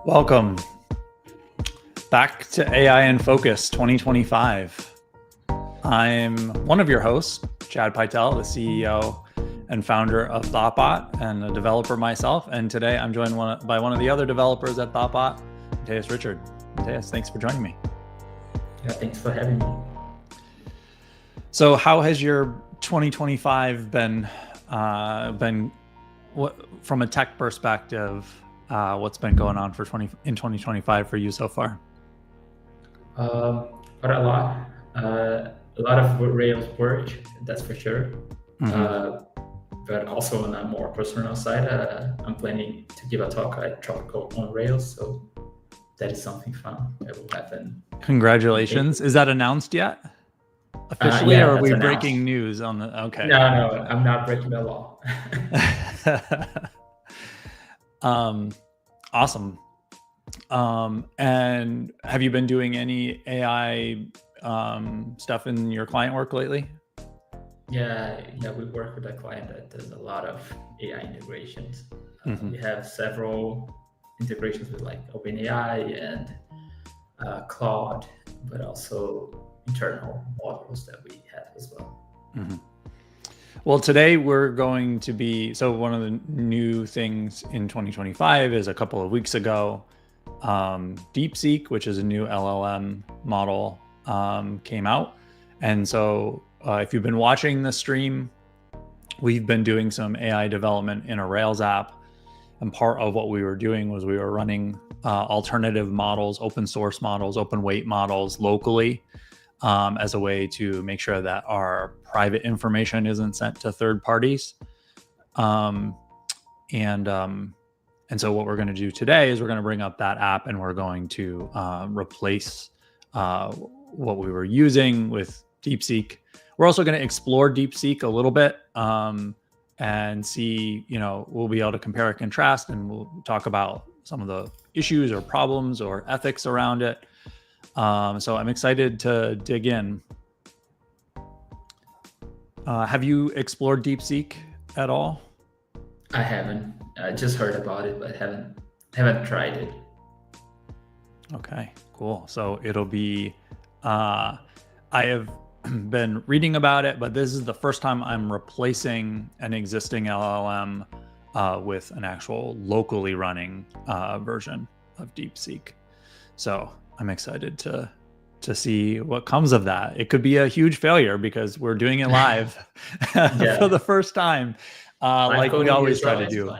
Welcome back to AI in Focus 2025. I'm one of your hosts, Chad Pytel, the CEO and founder of thoughtbot and a developer myself. And today I'm joined by one of the other developers at thoughtbot, Matheus Richard. Matheus, thanks for joining me. Yeah, thanks for having me. So how has your 2025 been from a tech perspective? What's been going on in 2025 for you so far? Quite a lot. A lot of Rails work, that's for sure. But also on a more personal side, I'm planning to give a talk at Tropical on Rails, so that is something fun that will happen. Congratulations! Is that announced yet? Officially, or are we announced. breaking news on the? Okay. No, I'm not breaking the law. Awesome. And have you been doing any AI stuff in your client work lately? Yeah, we work with a client that does a lot of AI integrations. We have several integrations with like OpenAI and Claude, but also internal models that we have as well. Well, today we're going to be, so one of the new things in 2025 is a couple of weeks ago, Deepseek, which is a new LLM model, came out. And so if you've been watching the stream, we've been doing some AI development in a Rails app. And part of what we were doing was we were running alternative models, open source models, open weight models locally as a way to make sure that our private information isn't sent to third parties. And so what we're going to do today is we're going to bring up that app and we're going to replace what we were using with Deepseek. We're also going to explore Deepseek a little bit and see, we'll be able to compare and contrast, and we'll talk about some of the issues or problems or ethics around it. So I'm excited to dig in. Have you explored Deepseek at all? I haven't. I just heard about it, but haven't tried it. Okay, cool. So it'll be, I have been reading about it, but this is the first time I'm replacing an existing LLM with an actual locally running version of Deepseek. So I'm excited to see what comes of that. It could be a huge failure because we're doing it live for the first time, like we always try to do.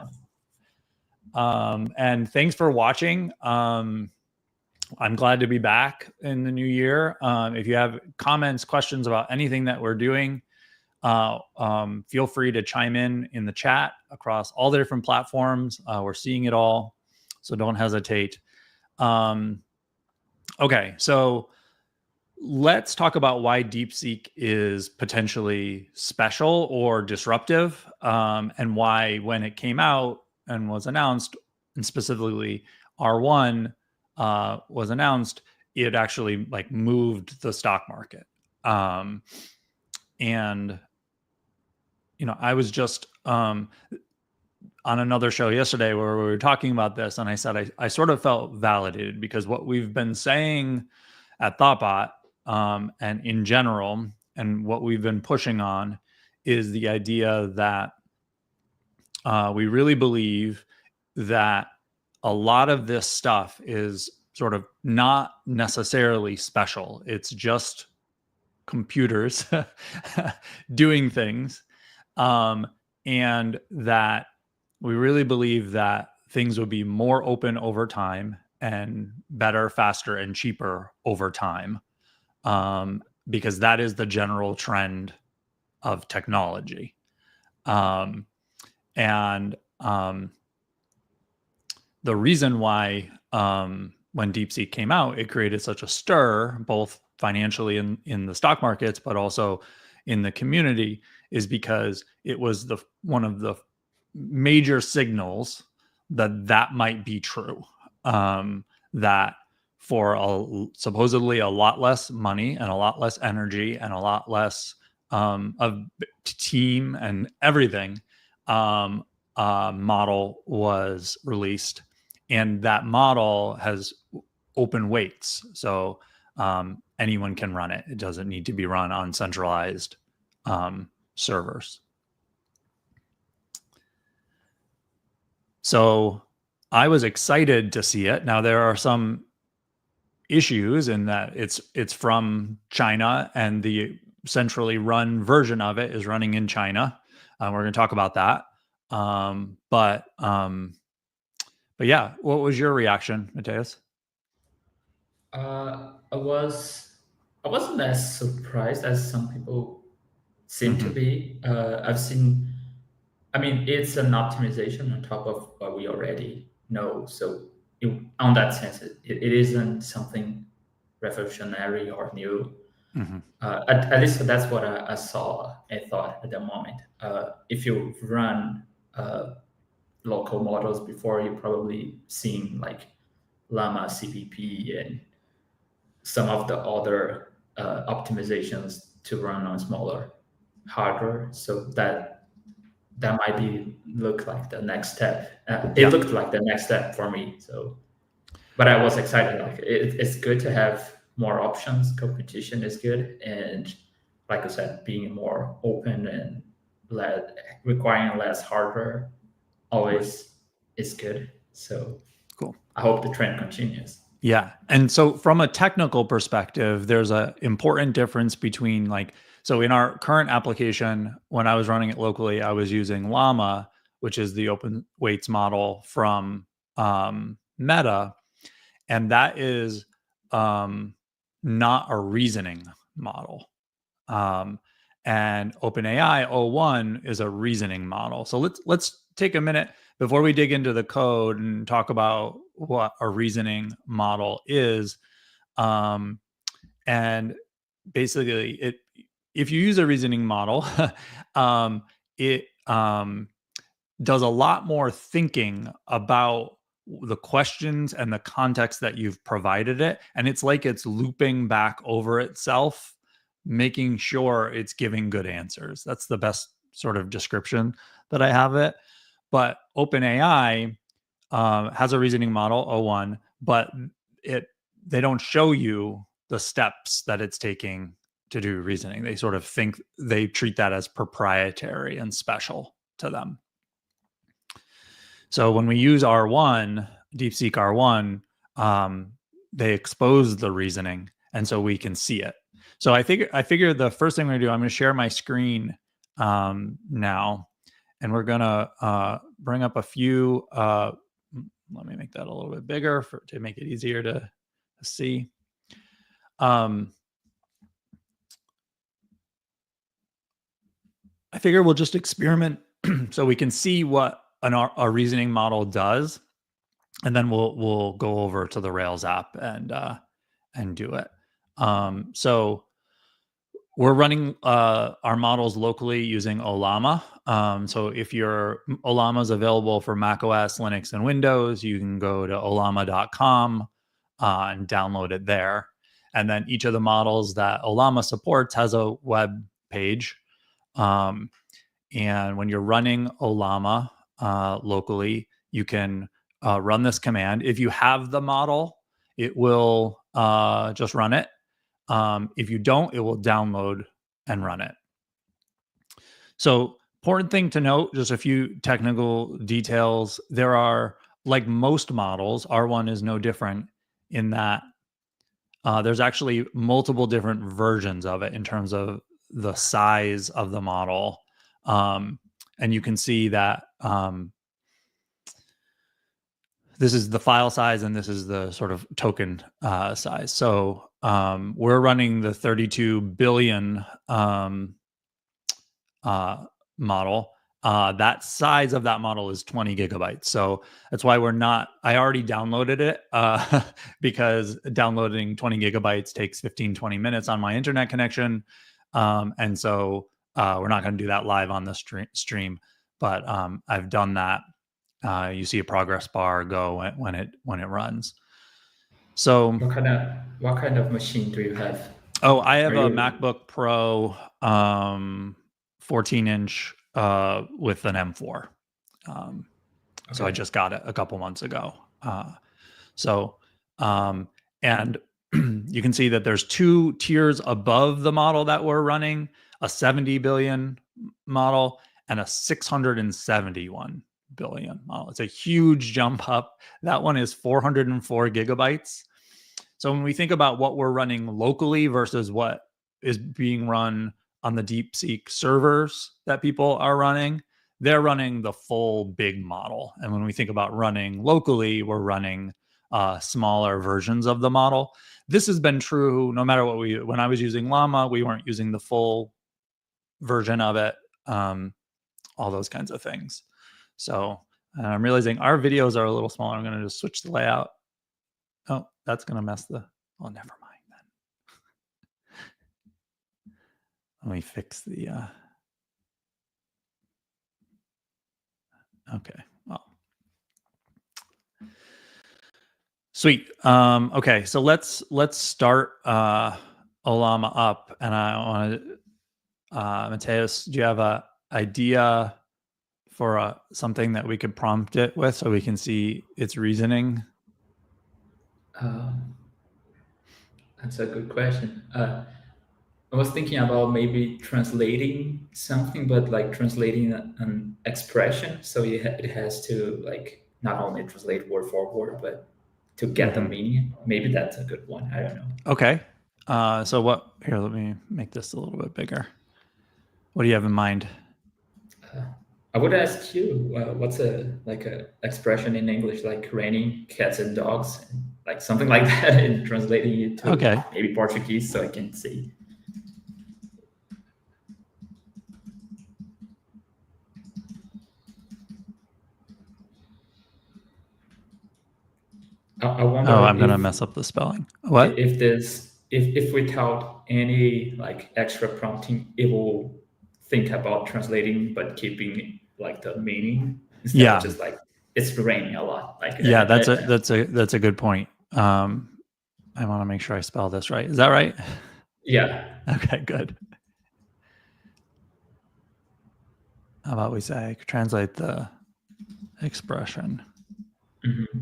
And thanks for watching. I'm glad to be back in the new year. If you have comments, questions about anything that we're doing, feel free to chime in the chat across all the different platforms. We're seeing it all, so don't hesitate. Okay, so let's talk about why Deepseek is potentially special or disruptive, and why when it came out and was announced, and specifically R1 was announced, it actually moved the stock market. And I was just on another show yesterday where we were talking about this, and I said I sort of felt validated because what we've been saying at thoughtbot and in general, and what we've been pushing on, is the idea that we really believe that a lot of this stuff is sort of not necessarily special. It's just computers doing things, and that we really believe that things will be more open over time and better, faster, and cheaper over time, because that is the general trend of technology. The reason why when Deepseek came out, it created such a stir, both financially in the stock markets, but also in the community, is because it was one of the major signals that might be true. That for supposedly a lot less money and a lot less energy and a lot less of team and everything, model was released, and that model has open weights. So anyone can run it. It doesn't need to be run on centralized servers. So I was excited to see it. Now there are some issues in that it's from China, and the centrally run version of it is running in China. We're going to talk about that. But yeah, what was your reaction, Matheus? I wasn't as surprised as some people seem to be. I've seen. I mean, it's an optimization on top of what we already know. So, on that sense, it isn't something revolutionary or new. At least that's what I saw and thought at the moment. If you run local models before, you probably seen like Llama CPP and some of the other optimizations to run on smaller hardware. So that might be look like the next step. It looked like the next step for me. So, but I was excited. Like it's good to have more options. Competition is good, and like I said, being more open and requiring less hardware always is good. So cool. I hope the trend continues. Yeah. And so from a technical perspective, there's an important difference between so in our current application, when I was running it locally, I was using Llama, which is the open weights model from Meta. And that is not a reasoning model. And OpenAI o1 is a reasoning model. So let's take a minute before we dig into the code and talk about what a reasoning model is. And basically, if you use a reasoning model, it does a lot more thinking about the questions and the context that you've provided it. And it's like it's looping back over itself, making sure it's giving good answers. That's the best sort of description that I have it. But OpenAI has a reasoning model, o1, but they don't show you the steps that it's taking to do reasoning. They sort of they treat that as proprietary and special to them. So when we use R1, Deepseek R1, they expose the reasoning, and so we can see it. So I figure the first thing we're gonna do, I'm gonna share my screen now, and we're gonna bring up a few. Let me make that a little bit bigger to make it easier to see. I figure we'll just experiment so we can see what a reasoning model does, and then we'll go over to the Rails app and do it. So we're running our models locally using Ollama. So if your Ollama is available for macOS, Linux, and Windows, you can go to ollama.com and download it there. And then each of the models that Ollama supports has a web page. And when you're running Ollama locally, you can run this command. If you have the model, it will just run it. If you don't, it will download and run it. So important thing to note, just a few technical details. There are, like most models, R1 is no different in that there's actually multiple different versions of it in terms of the size of the model. And you can see that this is the file size and this is the sort of token size. So we're running the 32 billion model. That size of that model is 20 gigabytes. So that's why I already downloaded it because downloading 20 gigabytes takes 15-20 minutes on my internet connection. And so we're not going to do that live on the stream, but I've done that. You see a progress bar go when it runs. So what kind of machine do you have? Oh, I have a MacBook Pro 14-inch with an M4. So I just got it a couple months ago. And you can see that there's 2 tiers above the model that we're running, a 70 billion model and a 671 billion model. It's a huge jump up. That one is 404 gigabytes. So when we think about what we're running locally versus what is being run on the Deepseek servers that people are running, they're running the full big model. And when we think about running locally, we're running smaller versions of the model. This has been true no matter what when I was using Llama, we weren't using the full version of it, all those kinds of things. So I'm realizing our videos are a little smaller. I'm going to just switch the layout. Oh, that's going to mess the, oh, never mind then. Let me fix the, okay. Well, sweet. Okay. So let's start, Llama up, and I want to, Matheus, do you have a idea for something that we could prompt it with so we can see its reasoning? That's a good question. I was thinking about maybe translating something, but like translating an expression. So it has to like not only translate word for word, but to get the meaning. Maybe that's a good one. I don't know. Okay. So what, here, let me make this a little bit bigger. What do you have in mind? I would ask you, what's a expression in English, like raining cats and dogs, like something like that, and translating it to maybe Portuguese so I can see. I wonder. Oh, I'm gonna mess up the spelling. What? If without any like extra prompting, it will think about translating but keeping like the meaning instead of just like it's raining a lot. Like that's a good point. I want to make sure I spell this right. Is that right? Yeah. Okay, good. How about we say translate the expression? Mm-hmm.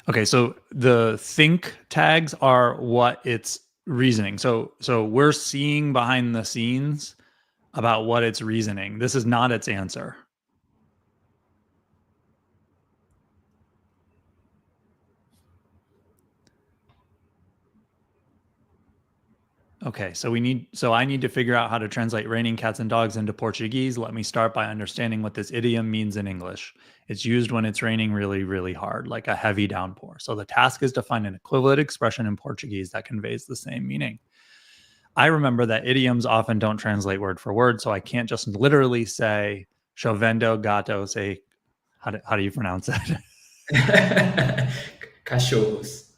Okay, so the think tags are what it's reasoning. So we're seeing behind the scenes about what it's reasoning. This is not its answer. Okay, so I need to figure out how to translate raining cats and dogs into Portuguese. Let me start by understanding what this idiom means in English. It's used when it's raining really, really hard, like a heavy downpour. So the task is to find an equivalent expression in Portuguese that conveys the same meaning. I remember that idioms often don't translate word for word, so I can't just literally say chovendo gato, say, how do you pronounce that? Cachorros.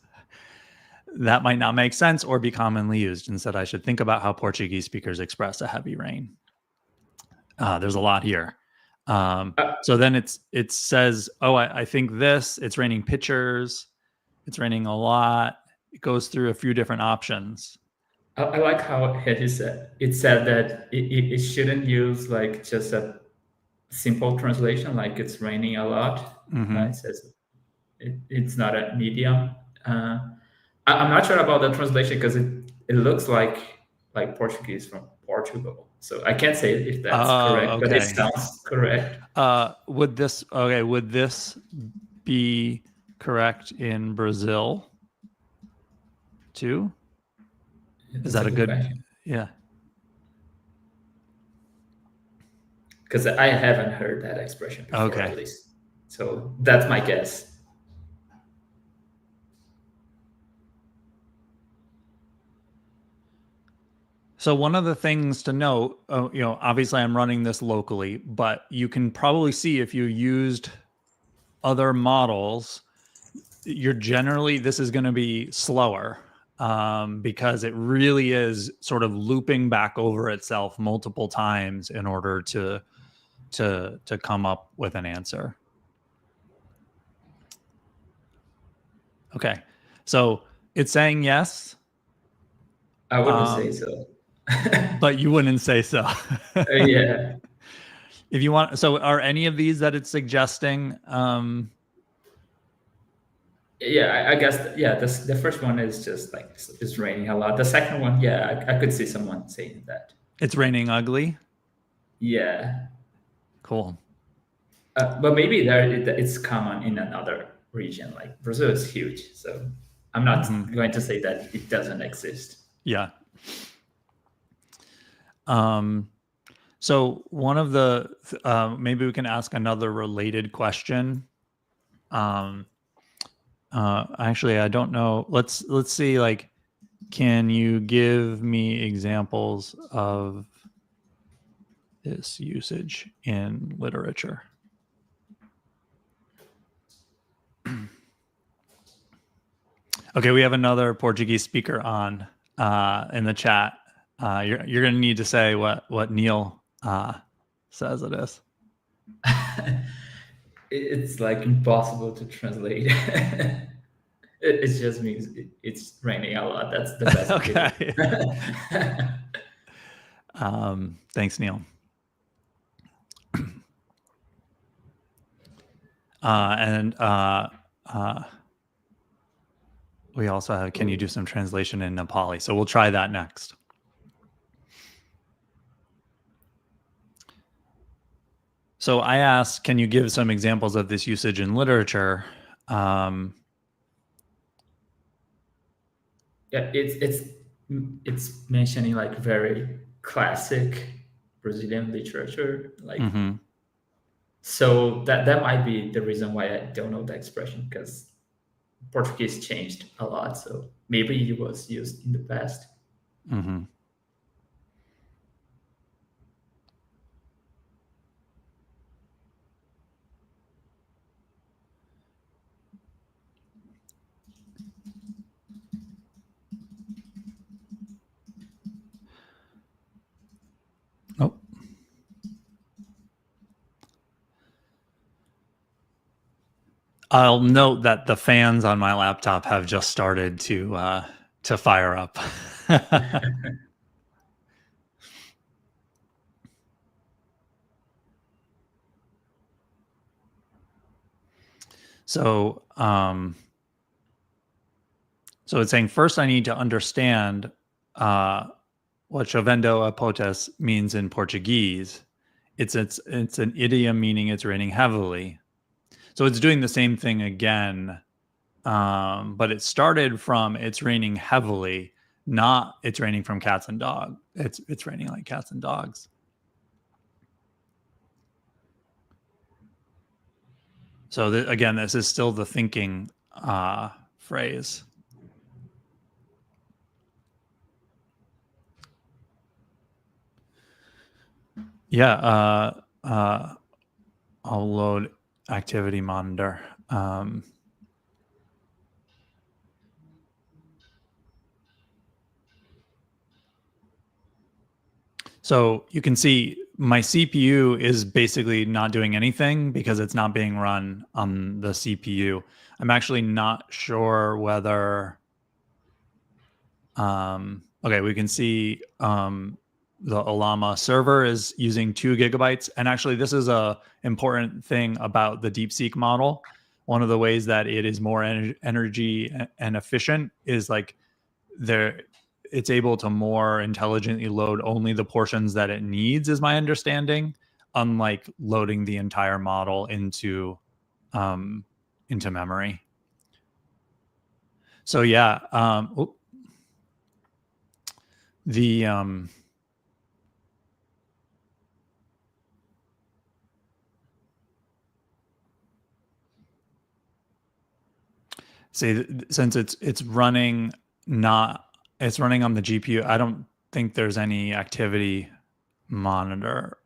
That might not make sense or be commonly used. Instead, I should think about how Portuguese speakers express a heavy rain. There's a lot here. So then it says, oh, I think this, it's raining pictures. It's raining a lot. It goes through a few different options. I like how it said that it shouldn't use like just a simple translation, like it's raining a lot. It says it's not a medium. I'm not sure about the translation because it looks like Portuguese from Portugal. So I can't say if that's correct, but it sounds correct. Would this be correct in Brazil too? Is that a good question? Yeah. Because I haven't heard that expression before, at least. So that's my guess. So one of the things to note, obviously I'm running this locally, but you can probably see if you used other models, this is going to be slower because it really is sort of looping back over itself multiple times in order to come up with an answer. Okay, so it's saying yes. I wouldn't say so. But you wouldn't say so. Yeah. If you want, so are any of these that it's suggesting? Yeah, I guess, yeah, the first one is just like it's raining a lot. The second one, yeah, I could see someone saying that. It's raining ugly. Yeah. Cool. But maybe it's common in another region. Like Brazil is huge, so I'm not going to say that it doesn't exist. Yeah. So one of the maybe we can ask another related question. Actually, I don't know. Let's see. Like, can you give me examples of this usage in literature? Okay, we have another Portuguese speaker on in the chat. You're going to need to say what Neil says it is. It's like impossible to translate. It just means it's raining a lot. That's the best. Okay. Thanks, Neil. And we also have, can you do some translation in Nepali? So we'll try that next. So I asked, can you give some examples of this usage in literature? Yeah, it's mentioning like very classic Brazilian literature, like. So that might be the reason why I don't know the expression, because Portuguese changed a lot. So maybe it was used in the past. Oh. I'll note that the fans on my laptop have just started to fire up. So, so it's saying first I need to understand what chovendo a potes means in Portuguese. It's an idiom meaning it's raining heavily. So it's doing the same thing again, but it started from it's raining heavily, not it's raining from cats and dogs. It's raining like cats and dogs. So again, this is still the thinking phrase. Yeah, I'll load activity monitor. So you can see my CPU is basically not doing anything because it's not being run on the CPU. I'm actually not sure whether, okay, we can see the Olama server is using 2 gigabytes. And actually this is a important thing about the Deepseek model. One of the ways that it is more energy and efficient is like it's able to more intelligently load only the portions that it needs, is my understanding, unlike loading the entire model into memory. So yeah, see, since it's running it's running on the GPU, I don't think there's any activity monitor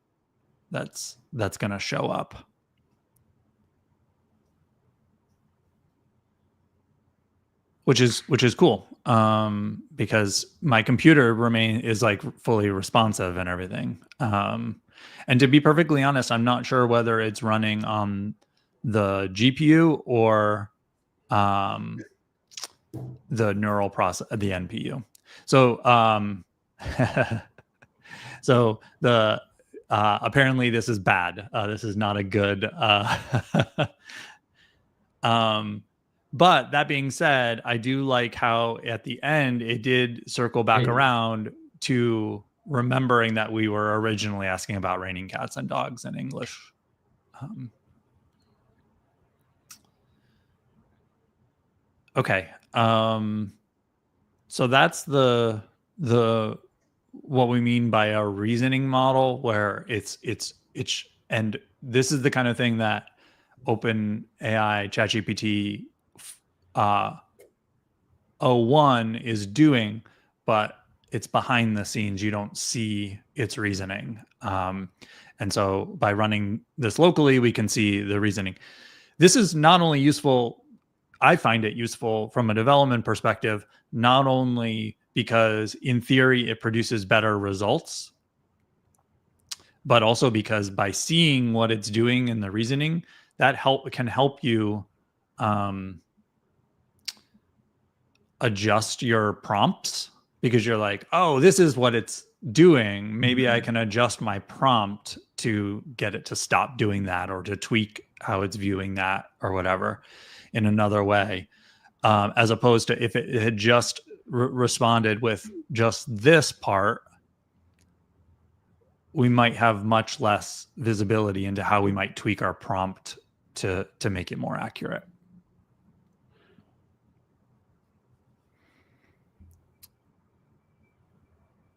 that's going to show up. Which is cool, because my computer is like fully responsive and everything. And to be perfectly honest, I'm not sure whether it's running on the GPU or the neural process, the NPU. So so the apparently this is bad. This is not a good but that being said, I do like how at the end it did circle back around to remembering that we were originally asking about raining cats and dogs in English. Okay. So that's the what we mean by a reasoning model, where it's and this is the kind of thing that OpenAI ChatGPT 01 is doing, but it's behind the scenes. You don't see its reasoning. And so by running this locally, we can see the reasoning. This is not only useful, I find it useful from a development perspective, not only because in theory it produces better results, but also because by seeing what it's doing in the reasoning, that can help you adjust your prompts, because you're like, oh, this is what it's doing. Maybe I can adjust my prompt to get it to stop doing that, or to tweak how it's viewing that or whatever in another way, as opposed to if it had just responded with just this part, we might have much less visibility into how we might tweak our prompt to make it more accurate.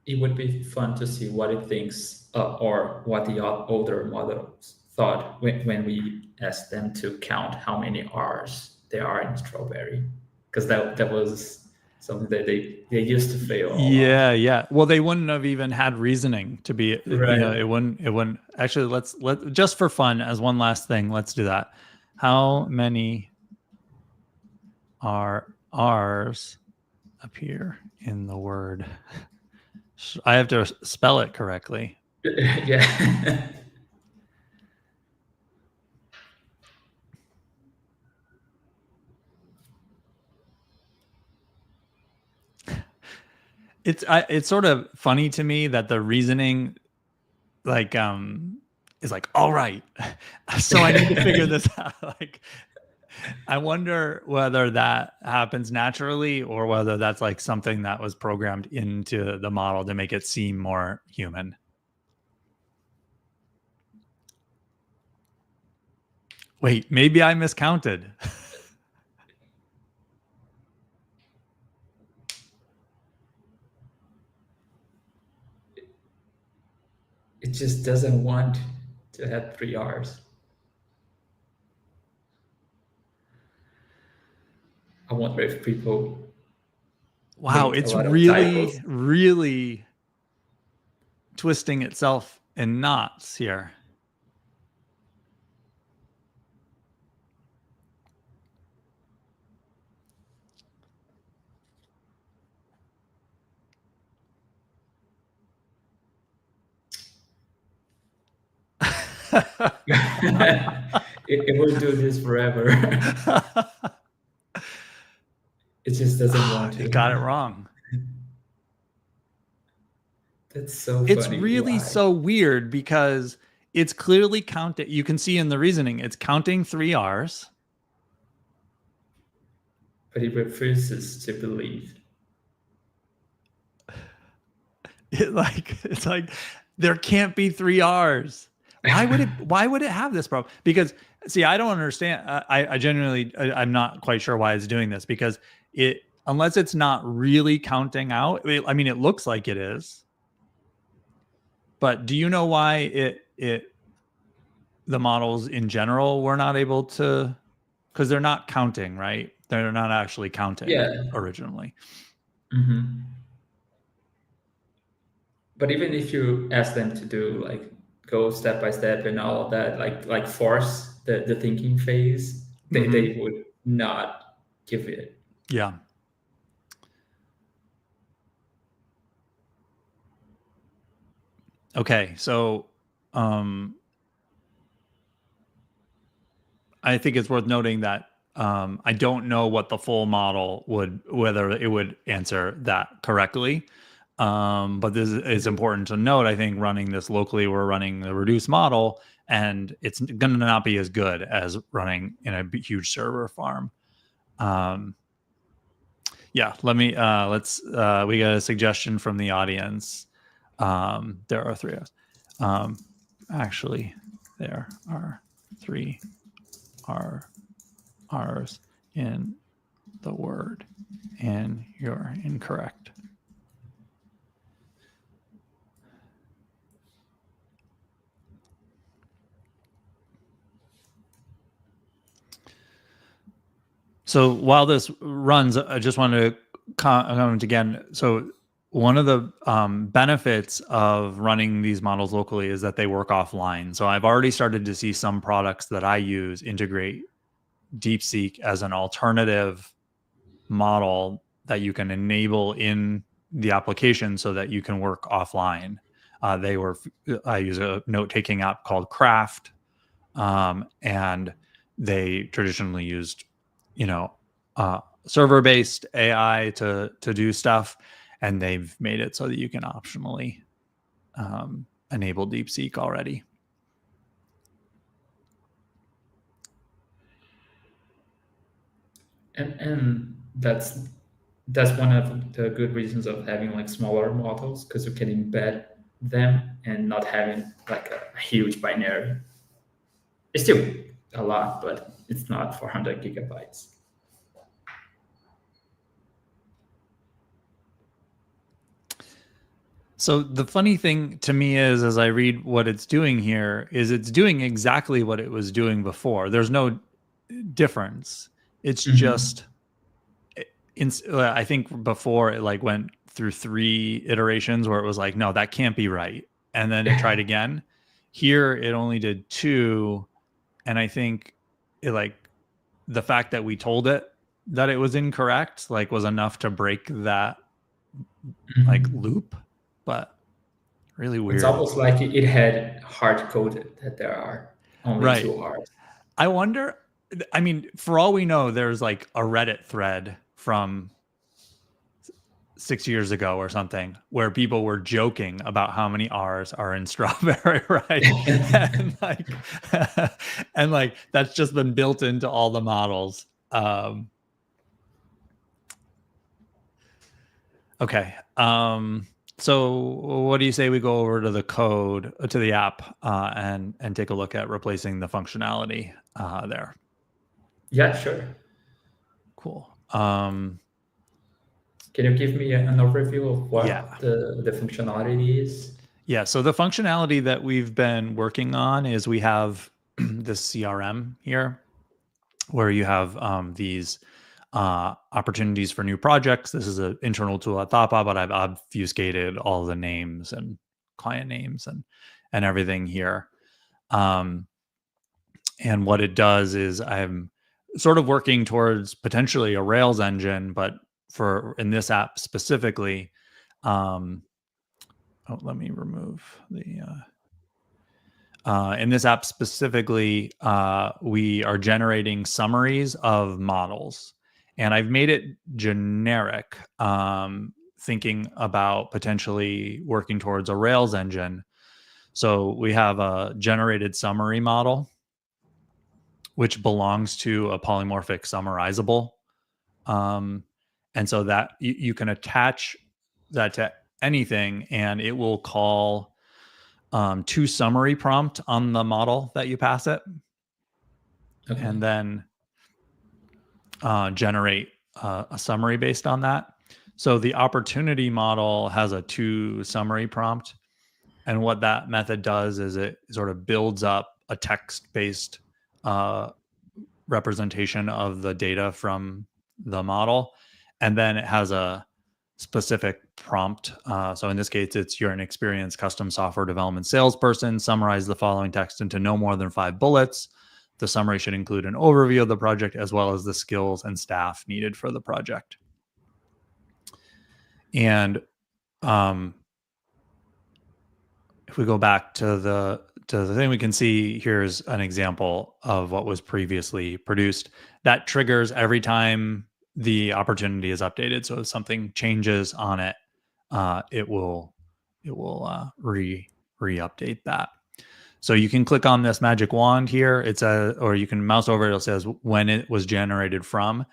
It would be fun to see what it thinks, or what the older models thought when we asked them to count how many R's there are in strawberry, because that was something that they used to fail. Yeah. Well, they wouldn't have even had reasoning to be, right. It wouldn't actually. Let just for fun, as one last thing, let's do that. How many R's appear in the word? I have to spell it correctly. Yeah. It's sort of funny to me that the reasoning like is like, all right, so I need to figure this out. Like, I wonder whether that happens naturally, or whether that's like something that was programmed into the model to make it seem more human. Wait, maybe I miscounted. It just doesn't want to have 3 R's. I wonder if people. Wow, it's really twisting itself in knots here. It will do this forever. It just doesn't want to. It got it wrong. That's so funny. It's really so weird, because it's clearly counting. You can see in the reasoning, it's counting 3 R's. But it refuses to believe. It's like there can't be 3 R's. Why would it have this problem? Because see, I don't understand. I genuinely, I'm not quite sure why it's doing this, because unless it's not really counting out. I mean, it looks like it is. But do you know why the models in general were not able to? Because they're not counting, right? They're not actually counting originally. Mm-hmm. But even if you ask them to do like go step by step and all of that, like force the thinking phase, they would not give it. Yeah. Okay, so I think it's worth noting that I don't know what the full model whether it would answer that correctly. But this is important to note. I think running this locally, we're running the reduced model, and it's going to not be as good as running in a huge server farm. Yeah, we got a suggestion from the audience. There are 3 R's. Actually, there are 3 R's in the word, and you're incorrect. So while this runs, I just wanted to comment again. So one of the benefits of running these models locally is that they work offline. So I've already started to see some products that I use integrate Deepseek as an alternative model that you can enable in the application so that you can work offline. I use a note-taking app called Craft, and they traditionally used, server-based AI to do stuff, and they've made it so that you can optionally enable Deepseek already. And that's one of the good reasons of having like smaller models, because you can embed them and not having like a huge binary. It's still a lot, but it's not 400 gigabytes. So the funny thing to me is, as I read what it's doing here, is it's doing exactly what it was doing before. There's no difference. It's just, I think before it like went through 3 iterations where it was like, no, that can't be right. And then it tried again. Here, it only did 2. And I think it the fact that we told it that it was incorrect, was enough to break that loop. But really weird. It's almost like it had hard-coded that there are only 2 R's. I wonder, I mean, for all we know, there's like a Reddit thread from 6 years ago or something where people were joking about how many R's are in strawberry, right? and that's just been built into all the models. Okay. So what do you say we go over to the code, to the app, and take a look at replacing the functionality there? Yeah, sure. Cool. Can you give me an overview of what the functionality is? Yeah, so the functionality that we've been working on is we have this CRM here where you have these opportunities for new projects. This is an internal tool at thoughtbot, but I've obfuscated all the names and client names and everything here. And what it does is I'm sort of working towards potentially a Rails engine, but in this app specifically, let me remove the in this app specifically, we are generating summaries of models. And I've made it generic, thinking about potentially working towards a Rails engine. So we have a generated summary model, which belongs to a polymorphic summarizable. And so that you can attach that to anything, and it will call to summary prompt on the model that you pass it. Okay. And then generate a summary based on that. So the opportunity model has a to summary prompt. And what that method does is it sort of builds up a text-based representation of the data from the model. And then it has a specific prompt. So in this case, it's you're an experienced custom software development salesperson. Summarize the following text into no more than 5 bullets. The summary should include an overview of the project as well as the skills and staff needed for the project. And if we go back to the thing, we can see here's an example of what was previously produced that triggers every time the opportunity is updated. So if something changes on it, it will re-update that. So you can click on this magic wand here. Or you can mouse over it. It says when it was generated from.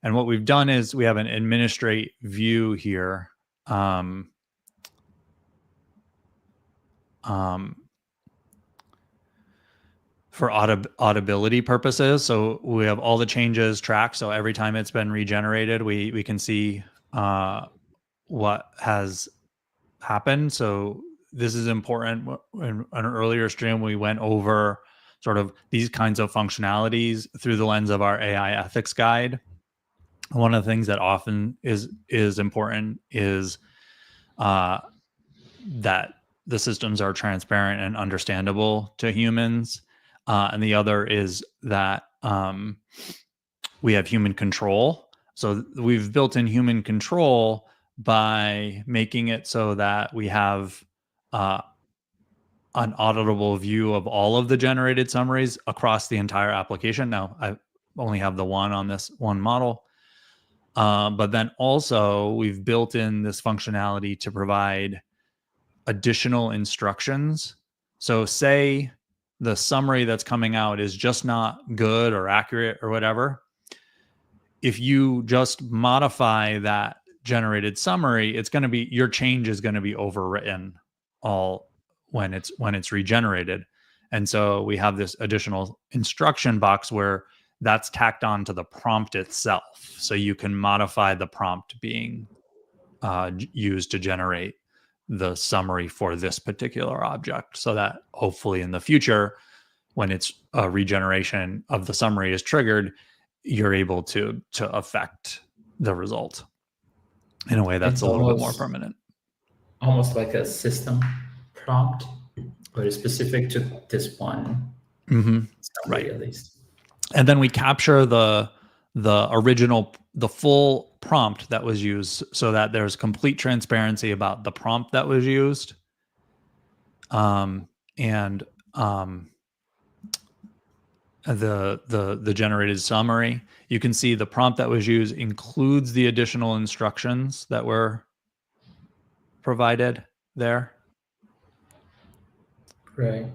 And what we've done is we have an administrate view here. For audibility purposes. So we have all the changes tracked. So every time it's been regenerated, we can see what has happened. So this is important. In an earlier stream, we went over sort of these kinds of functionalities through the lens of our AI ethics guide. One of the things that often is important is that the systems are transparent and understandable to humans. And the other is that we have human control. So we've built in human control by making it so that we have an auditable view of all of the generated summaries across the entire application. Now, I only have the one on this one model. But then also we've built in this functionality to provide additional instructions. So say the summary that's coming out is just not good or accurate or whatever. If you just modify that generated summary, it's going to be, your change is going to be overwritten all when it's regenerated. And so we have this additional instruction box where that's tacked on to the prompt itself. So you can modify the prompt being used to generate the summary for this particular object, so that hopefully in the future, when it's a regeneration of the summary is triggered, you're able to affect the result in a way that's a little bit more permanent. Almost like a system prompt, but it's specific to this one summary, right, at least. And then we capture the full prompt that was used, so that there's complete transparency about the prompt that was used. And the generated summary, you can see the prompt that was used includes the additional instructions that were provided there. Right.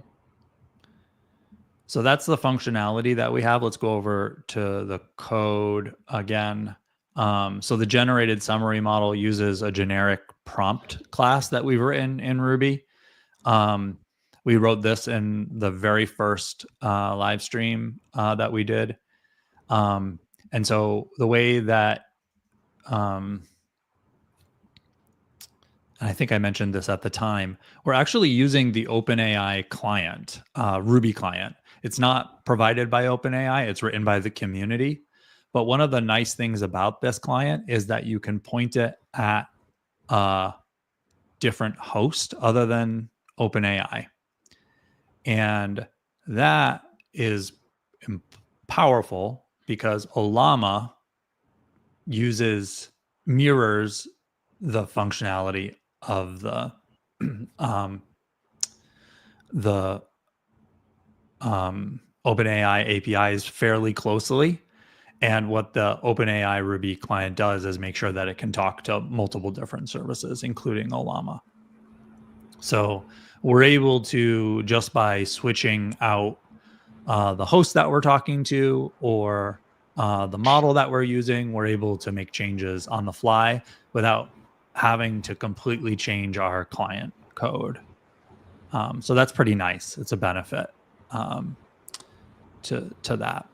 So that's the functionality that we have. Let's go over to the code again. So the generated summary model uses a generic prompt class that we've written in Ruby. We wrote this in the very first live stream that we did. And so the way that, I think I mentioned this at the time, we're actually using the OpenAI client, Ruby client. It's not provided by OpenAI, it's written by the community. But one of the nice things about this client is that you can point it at a different host other than OpenAI. And that is powerful because Ollama mirrors the functionality of the OpenAI APIs fairly closely. And what the OpenAI Ruby client does is make sure that it can talk to multiple different services, including Ollama. So we're able to, just by switching out the host that we're talking to or the model that we're using, we're able to make changes on the fly without having to completely change our client code. So that's pretty nice. It's a benefit to that.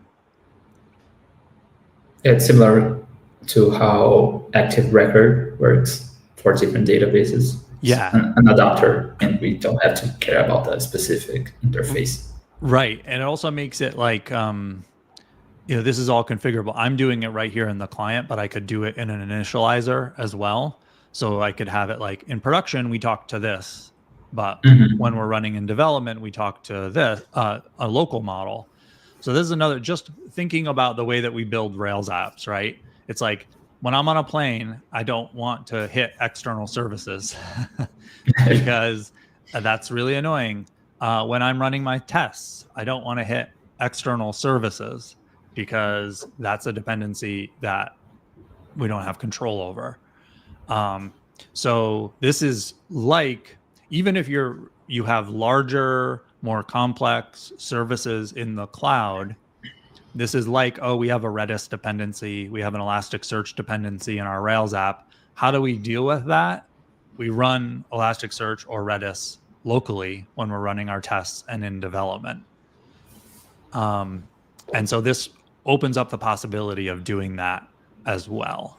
It's similar to how Active Record works for different databases. Yeah. An adapter, and we don't have to care about the specific interface. Right. And it also makes it like, this is all configurable. I'm doing it right here in the client, but I could do it in an initializer as well. So I could have it like in production, we talk to this, but when we're running in development, we talk to this, a local model. So this is another, just thinking about the way that we build Rails apps, right? It's like when I'm on a plane, I don't want to hit external services because that's really annoying. when I'm running my tests, I don't want to hit external services because that's a dependency that we don't have control over. So this is like, even if you have larger, more complex services in the cloud, this is like, oh, we have a Redis dependency, we have an Elasticsearch dependency in our Rails app. How do we deal with that? We run Elasticsearch or Redis locally when we're running our tests and in development. And so this opens up the possibility of doing that as well.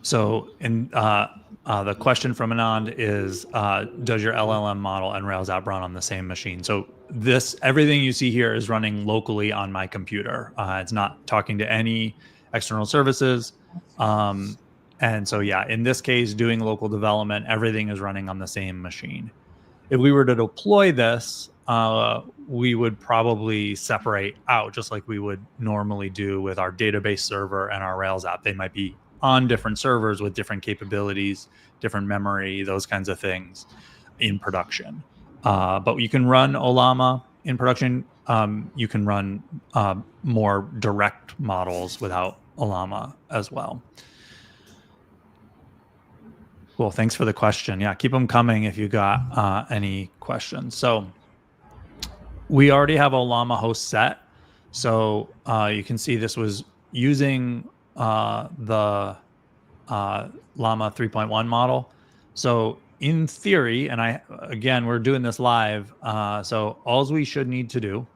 So in the question from Anand is, does your LLM model and Rails app run on the same machine? So everything you see here is running locally on my computer. It's not talking to any external services. And so, yeah, in this case, doing local development, everything is running on the same machine. If we were to deploy this, we would probably separate out just like we would normally do with our database server and our Rails app. They might be on different servers with different capabilities, different memory, those kinds of things in production. But you can run Ollama in production. You can run more direct models without Ollama as well. Cool. Thanks for the question. Yeah, keep them coming if you got any questions. So we already have Ollama host set. So you can see this was using the Llama 3.1 model. So in theory, and again, we're doing this live. So all we should need to do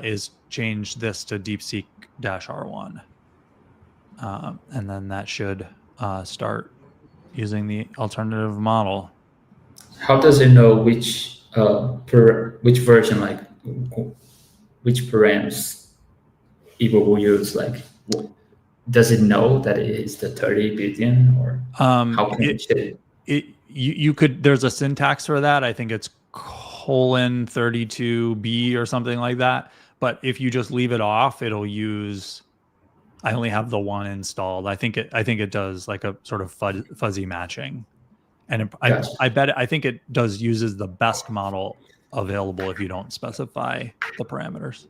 is change this to Deepseek-R1. And then that should start using the alternative model. How does it know which version, like which params people will use? Like, does it know that it is the 30 billion, or how can it check? You could, there's a syntax for that. I think it's :32B or something like that. But if you just leave it off, it'll use, I only have the one installed. I think it does like a sort of fuzzy matching. And Gotcha. I think it uses the best model available if you don't specify the parameters.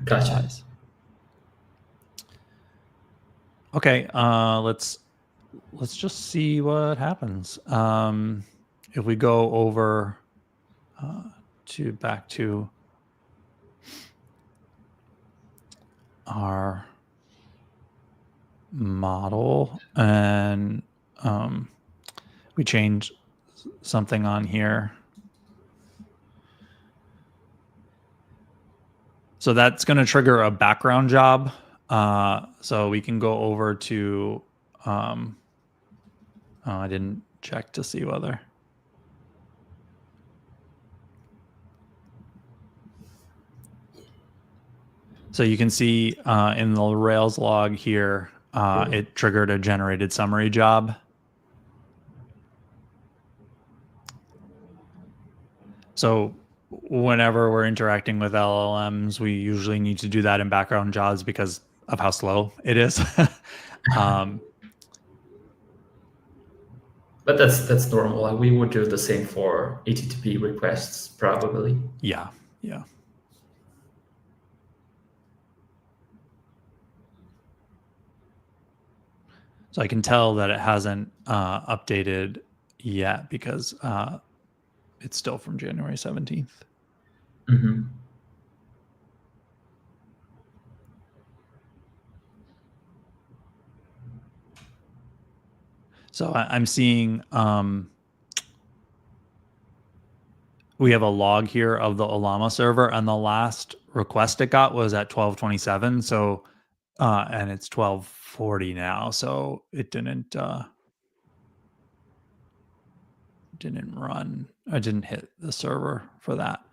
Gotcha. Okay, let's just see what happens. If we go over back to our model, and we change something on here. So that's going to trigger a background job. So we can go over to, oh, I didn't check to see whether. So you can see in the Rails log here, it triggered a generated summary job. So whenever we're interacting with LLMs, we usually need to do that in background jobs because of how slow it is. But that's normal. Like, we would do the same for HTTP requests, probably. Yeah. So I can tell that it hasn't updated yet because it's still from January 17th. Mm-hmm. So I'm seeing we have a log here of the Ollama server, and the last request it got was at 12:27. So and it's 12:40 now, so it didn't run. I didn't hit the server for that.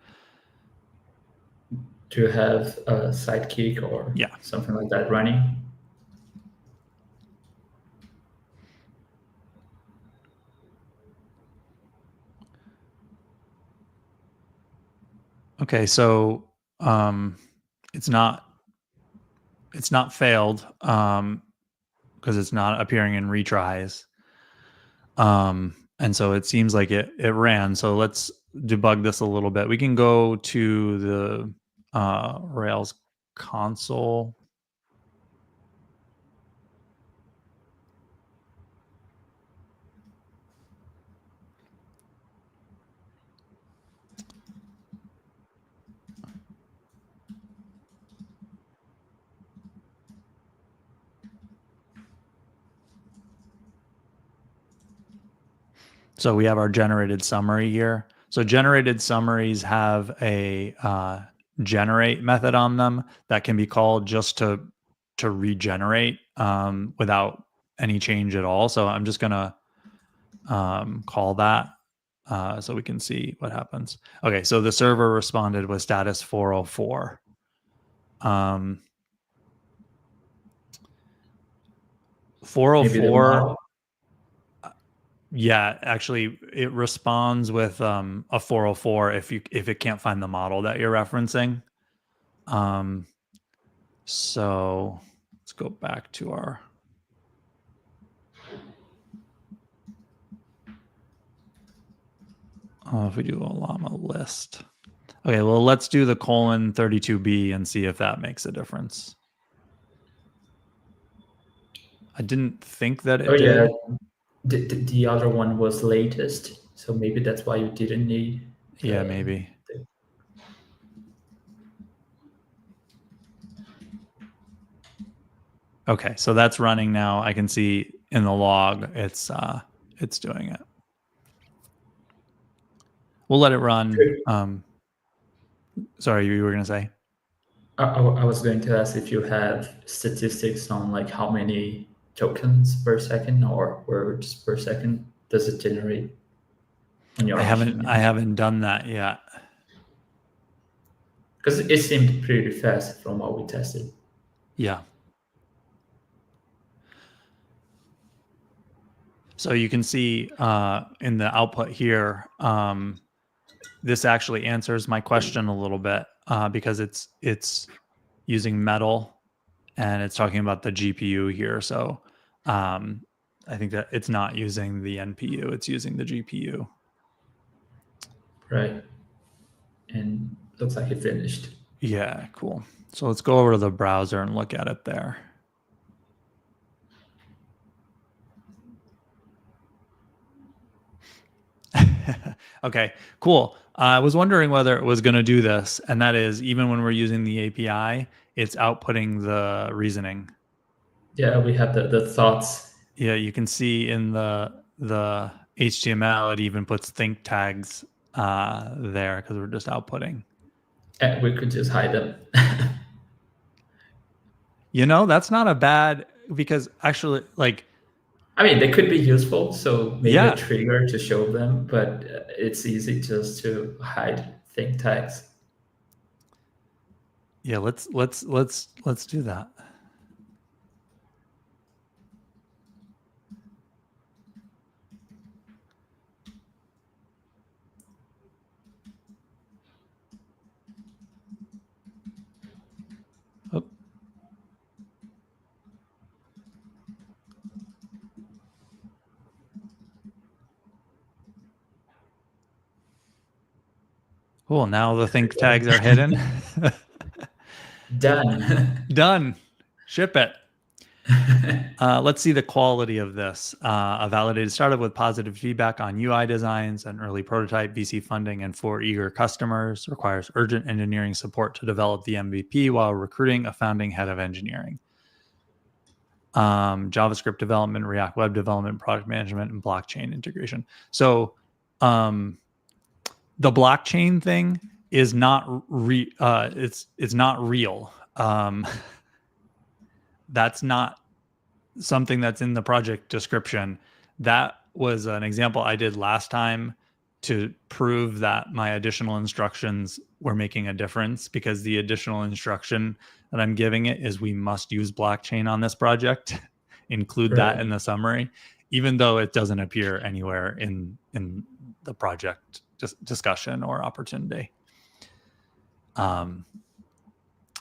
Do you have a Sidekick or something like that running? Okay, so it's not failed because it's not appearing in retries. And And so it seems like it ran. So let's debug this a little bit. We can go to the Rails console. So we have our generated summary here. So generated summaries have a generate method on them that can be called just to regenerate without any change at all. So I'm just gonna call that so we can see what happens. Okay, so the server responded with status 404. 404. Yeah, actually, it responds with a 404 if it can't find the model that you're referencing. So let's go back to our. If we do a llama list. Okay, well, let's do the :32b and see if that makes a difference. I didn't think that it did. Yeah. The other one was latest, so maybe that's why you didn't need. Yeah, maybe. Okay, so that's running now. I can see in the log it's doing it. We'll let it run. Sorry, you were going to say? I was going to ask if you have statistics on like how many tokens per second or words per second does it generate on your machine? I haven't done that yet. Because it seemed pretty fast from what we tested. Yeah. So you can see in the output here, this actually answers my question a little bit because it's using metal and it's talking about the GPU here. So I think that it's not using the NPU, it's using the GPU. Right. And looks like it finished. Yeah, cool. So let's go over to the browser and look at it there. Okay, cool. I was wondering whether it was going to do this, and that is even when we're using the API, it's outputting the reasoning. Yeah, we have the thoughts. Yeah, you can see in the HTML, it even puts think tags there because we're just outputting. And we could just hide them. You know, that's not a bad, because actually, like, I mean, they could be useful, so maybe a trigger to show them, but it's easy just to hide think tags. Yeah, let's do that. Oh. Cool. Now the think tags are hidden. Done. Done. Ship it. Let's see the quality of this. A validated startup with positive feedback on UI designs, an early prototype, VC funding, and 4 eager customers. Requires urgent engineering support to develop the MVP while recruiting a founding head of engineering. JavaScript development, React web development, product management, and blockchain integration. So the blockchain thing is not it's not real. That's not something that's in the project description. That was an example I did last time to prove that my additional instructions were making a difference, because the additional instruction that I'm giving it is we must use blockchain on this project. Include that in the summary, even though it doesn't appear anywhere in the project discussion or opportunity.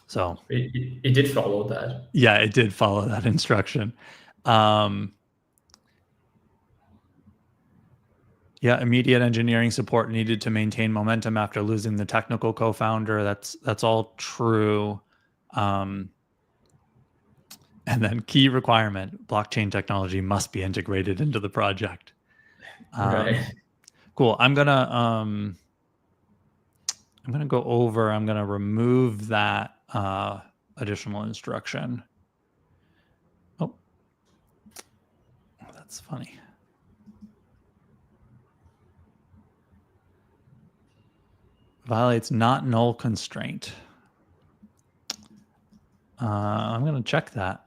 So it did follow that. Yeah, it did follow that instruction. Yeah, immediate engineering support needed to maintain momentum after losing the technical co-founder. That's all true. And then key requirement: blockchain technology must be integrated into the project. Right. Cool. I'm gonna go over. I'm gonna remove that additional instruction. Oh, that's funny. Violates not null constraint. I'm going to check that.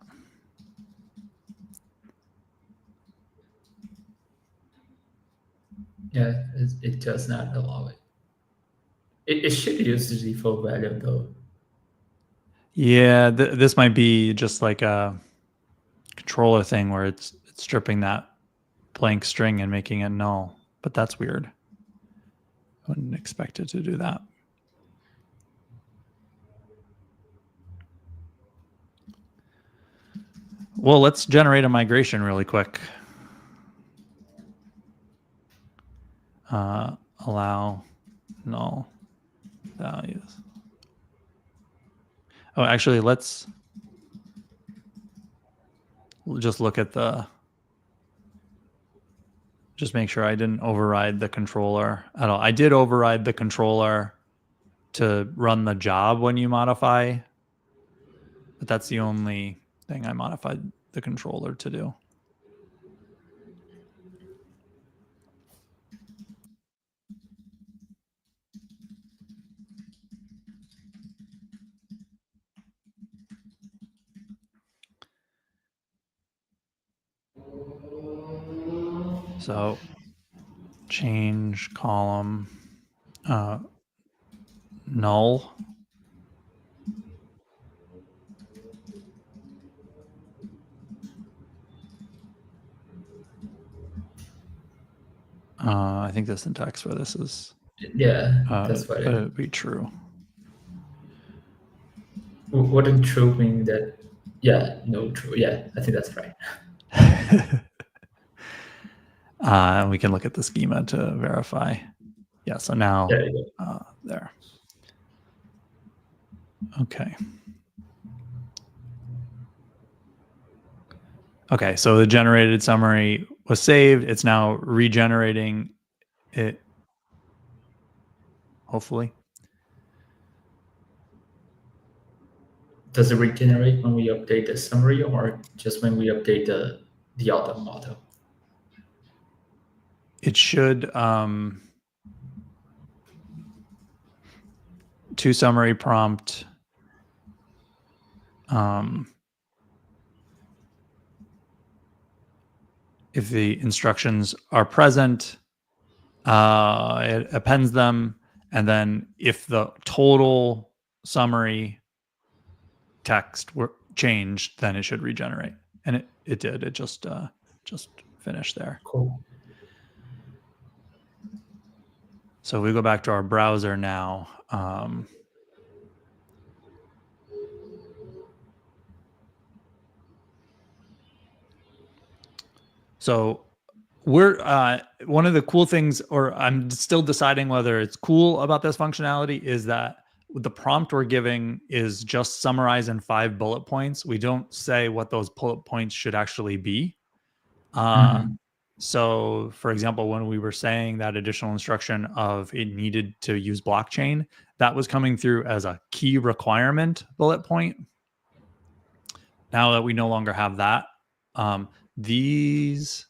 Yeah, it does not allow it. It should use the default value though. Yeah, this might be just like a controller thing where it's stripping that blank string and making it null, but that's weird. I wouldn't expect it to do that. Well, let's generate a migration really quick. Allow null values. Oh, actually, let's just look at just make sure I didn't override the controller at all. I did override the controller to run the job when you modify, but that's the only thing I modified the controller to do. So change column null. I think the syntax for this is that's what it would be true. Wouldn't true mean that? Yeah, no true. Yeah, I think that's right. And we can look at the schema to verify. Yeah, so now there. Okay. Okay, so the generated summary was saved. It's now regenerating it, hopefully. Does it regenerate when we update the summary or just when we update the auto model? It should to summary prompt if the instructions are present, it appends them, and then if the total summary text were changed, then it should regenerate. And it did. It just finished there. Cool. So we go back to our browser now. So we're one of the cool things, or I'm still deciding whether it's cool about this functionality, is that the prompt we're giving is just summarize in 5 bullet points. We don't say what those bullet points should actually be. So, for example, when we were saying that additional instruction of it needed to use blockchain, that was coming through as a key requirement bullet point. Now that we no longer have that, these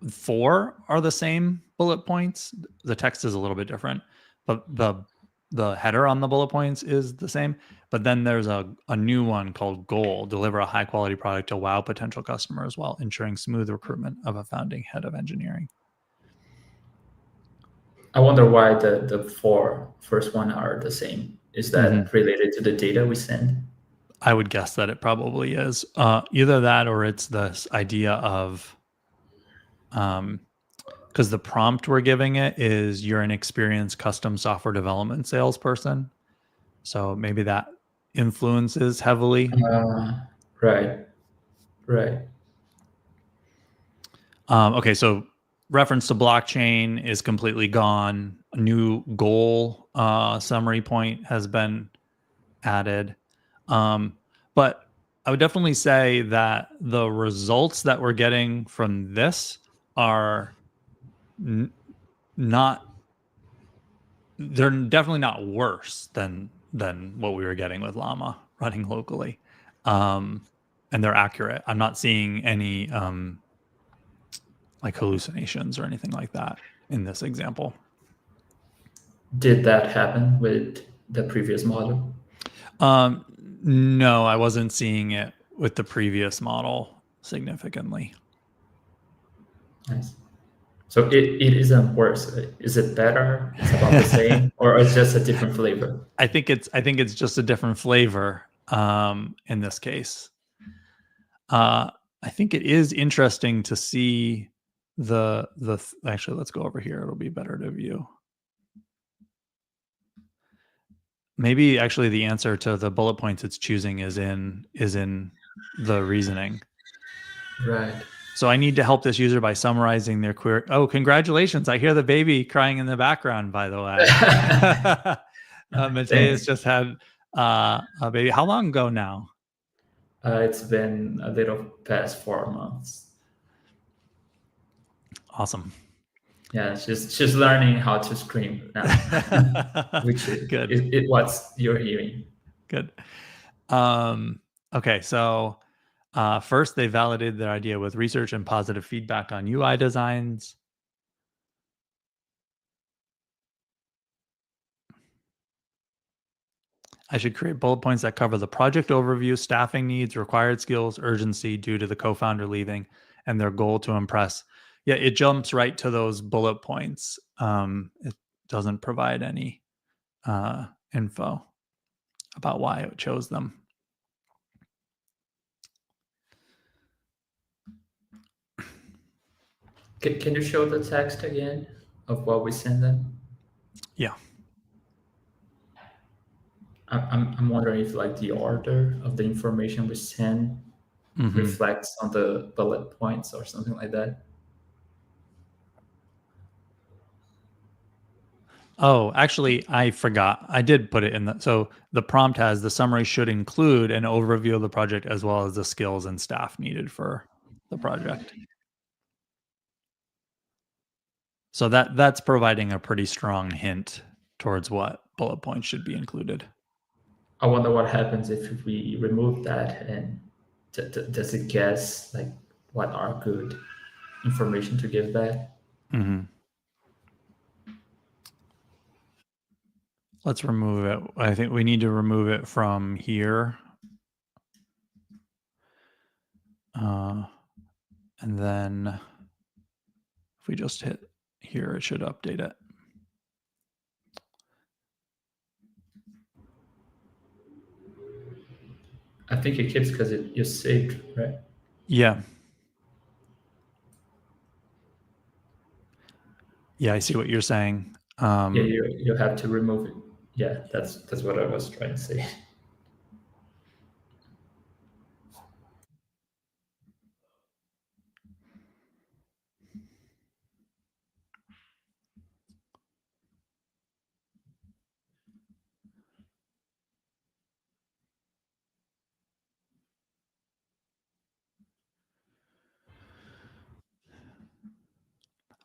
4 are the same bullet points. The text is a little bit different, but the header on the bullet points is the same. But then there's a new one called goal: deliver a high quality product to wow potential customers while ensuring smooth recruitment of a founding head of engineering. I wonder why the 4 first one are the same. Is that related to the data we send? I would guess that it probably is. Either that or it's this idea of because the prompt we're giving it is you're an experienced custom software development salesperson. So maybe that influences heavily. Right. Okay, so reference to blockchain is completely gone. A new goal summary point has been added. But I would definitely say that the results that we're getting from this are not, they're definitely not worse than what we were getting with Llama running locally. And they're accurate. I'm not seeing any like hallucinations or anything like that in this example. Did that happen with the previous model? No, I wasn't seeing it with the previous model significantly. Nice. So it isn't worse. Is it better? It's about the same, or it's just a different flavor? I think it's just a different flavor in this case. I think it is interesting to see actually, let's go over here. It'll be better to view. Maybe actually the answer to the bullet points it's choosing is in the reasoning. Right. So I need to help this user by summarizing their query. Oh, congratulations. I hear the baby crying in the background, by the way. Matheus just had a baby. How long ago now? It's been a little past 4 months. Awesome. Yeah, she's learning how to scream now, which is good. What you're hearing. Good. Okay, so first they validated their idea with research and positive feedback on UI designs. I should create bullet points that cover the project overview, staffing needs, required skills, urgency due to the co-founder leaving, and their goal to impress. Yeah, it jumps right to those bullet points. It doesn't provide any info about why it chose them. Can you show the text again of what we send them? Yeah. I'm wondering if like the order of the information we send reflects on the bullet points or something like that. Oh, actually, I forgot. I did put it in so the prompt has the summary should include an overview of the project as well as the skills and staff needed for the project. So that's providing a pretty strong hint towards what bullet points should be included. I wonder what happens if we remove that, and does it guess like what are good information to give back? Let's remove it. I think we need to remove it from here. And then if we just hit here, it should update it. I think it keeps because you saved, right? Yeah. Yeah, I see what you're saying. Yeah, you have to remove it. Yeah, that's what I was trying to say.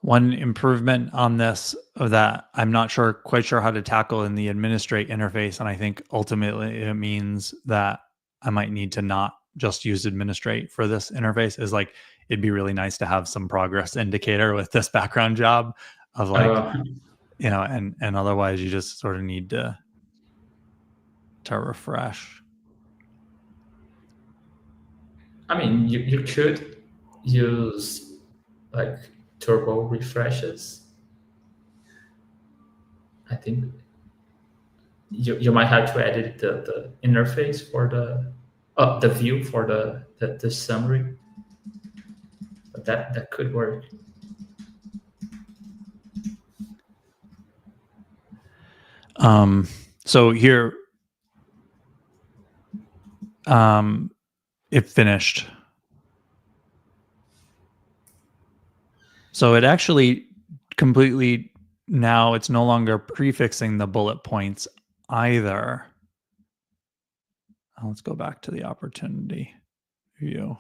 One improvement on this that I'm not quite sure how to tackle in the administrate interface, and I think ultimately it means that I might need to not just use administrate for this interface, is like it'd be really nice to have some progress indicator with this background job of like you know, and otherwise you just sort of need to refresh. I mean, you could use like turbo refreshes. I think you might have to edit the interface for the view for the summary, but that could work. So here, it finished. So it actually completely, now it's no longer prefixing the bullet points either. Let's go back to the opportunity view.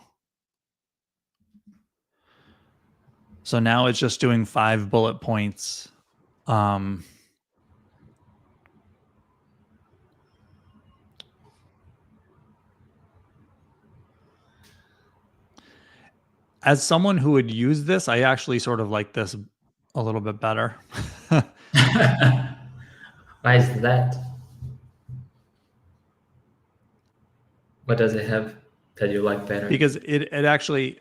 So now it's just doing 5 bullet points. As someone who would use this, I actually sort of like this a little bit better. Why is that? What does it have that you like better? Because it actually,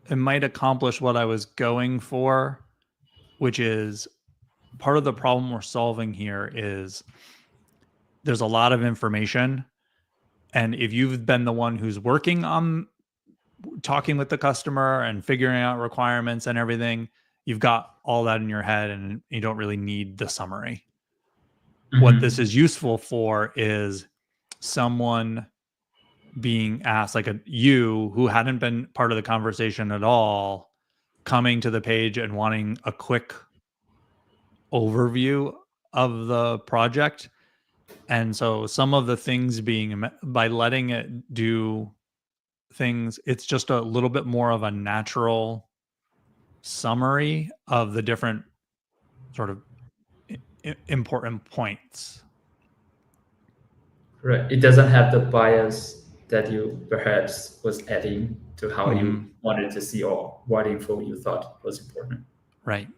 it might accomplish what I was going for, which is part of the problem we're solving here is there's a lot of information. And if you've been the one who's working on talking with the customer and figuring out requirements and everything, you've got all that in your head and you don't really need the summary. What this is useful for is someone being asked, like you who hadn't been part of the conversation at all, coming to the page and wanting a quick overview of the project. And so some of the things being, by letting it do things, it's just a little bit more of a natural summary of the different sort of important points. Right. It doesn't have the bias that you perhaps was adding to how you wanted to see or what info you thought was important. Right.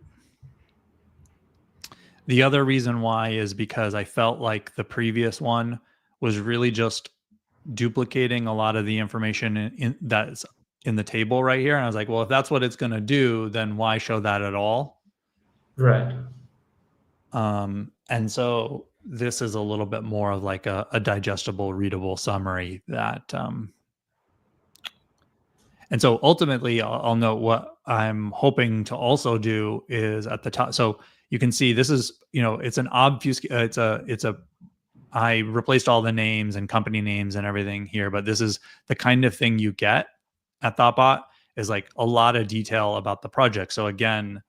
The other reason why is because I felt like the previous one was really just duplicating a lot of the information that's in the table right here. And I was like, well, if that's what it's going to do, then why show that at all? Right. And so this is a little bit more of like a digestible, readable summary that, and so ultimately I'll note what I'm hoping to also do is at the top. So you can see this is, it's an I replaced all the names and company names and everything here, but this is the kind of thing you get at Thoughtbot, is like a lot of detail about the project. So again,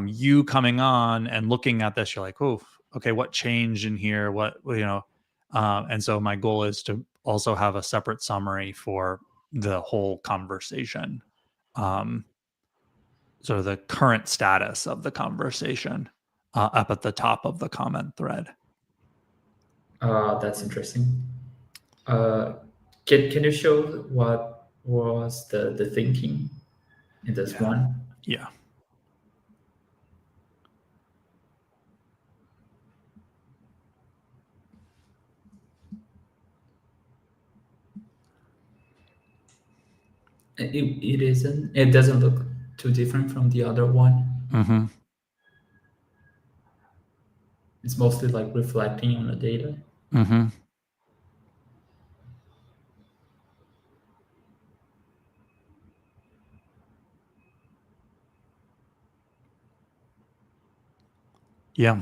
you coming on and looking at this, you're like, oh, okay, what changed in here? And so my goal is to also have a separate summary for the whole conversation. Sort of the current status of the conversation up at the top of the comment thread. That's interesting. Can you show what was the thinking in this one? Yeah. It isn't. It doesn't look too different from the other one. It's mostly like reflecting on the data. Yeah.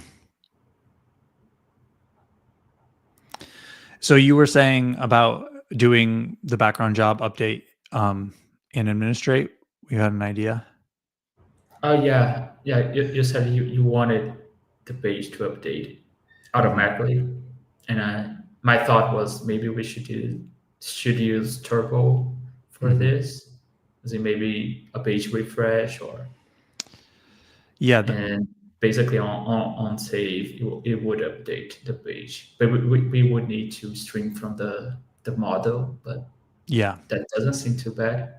So you were saying about doing the background job update in Administrate. We had an idea. Oh yeah. You said you wanted the page to update automatically, and my thought was maybe we should use Turbo for this. Is it maybe a page refresh or? Yeah. And basically on save, it would update the page, but we would need to stream from the model, but yeah, that doesn't seem too bad.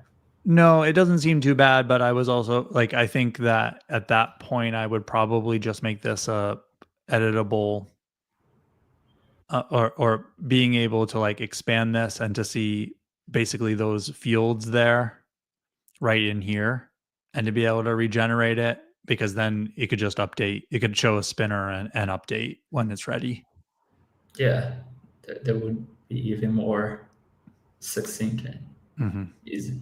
No, it doesn't seem too bad, but I was also like, I think that at that point I would probably just make this a editable or being able to like expand this and to see basically those fields there right in here and to be able to regenerate it, because then it could just update. It could show a spinner and update when it's ready. Yeah, that would be even more succinct and easy.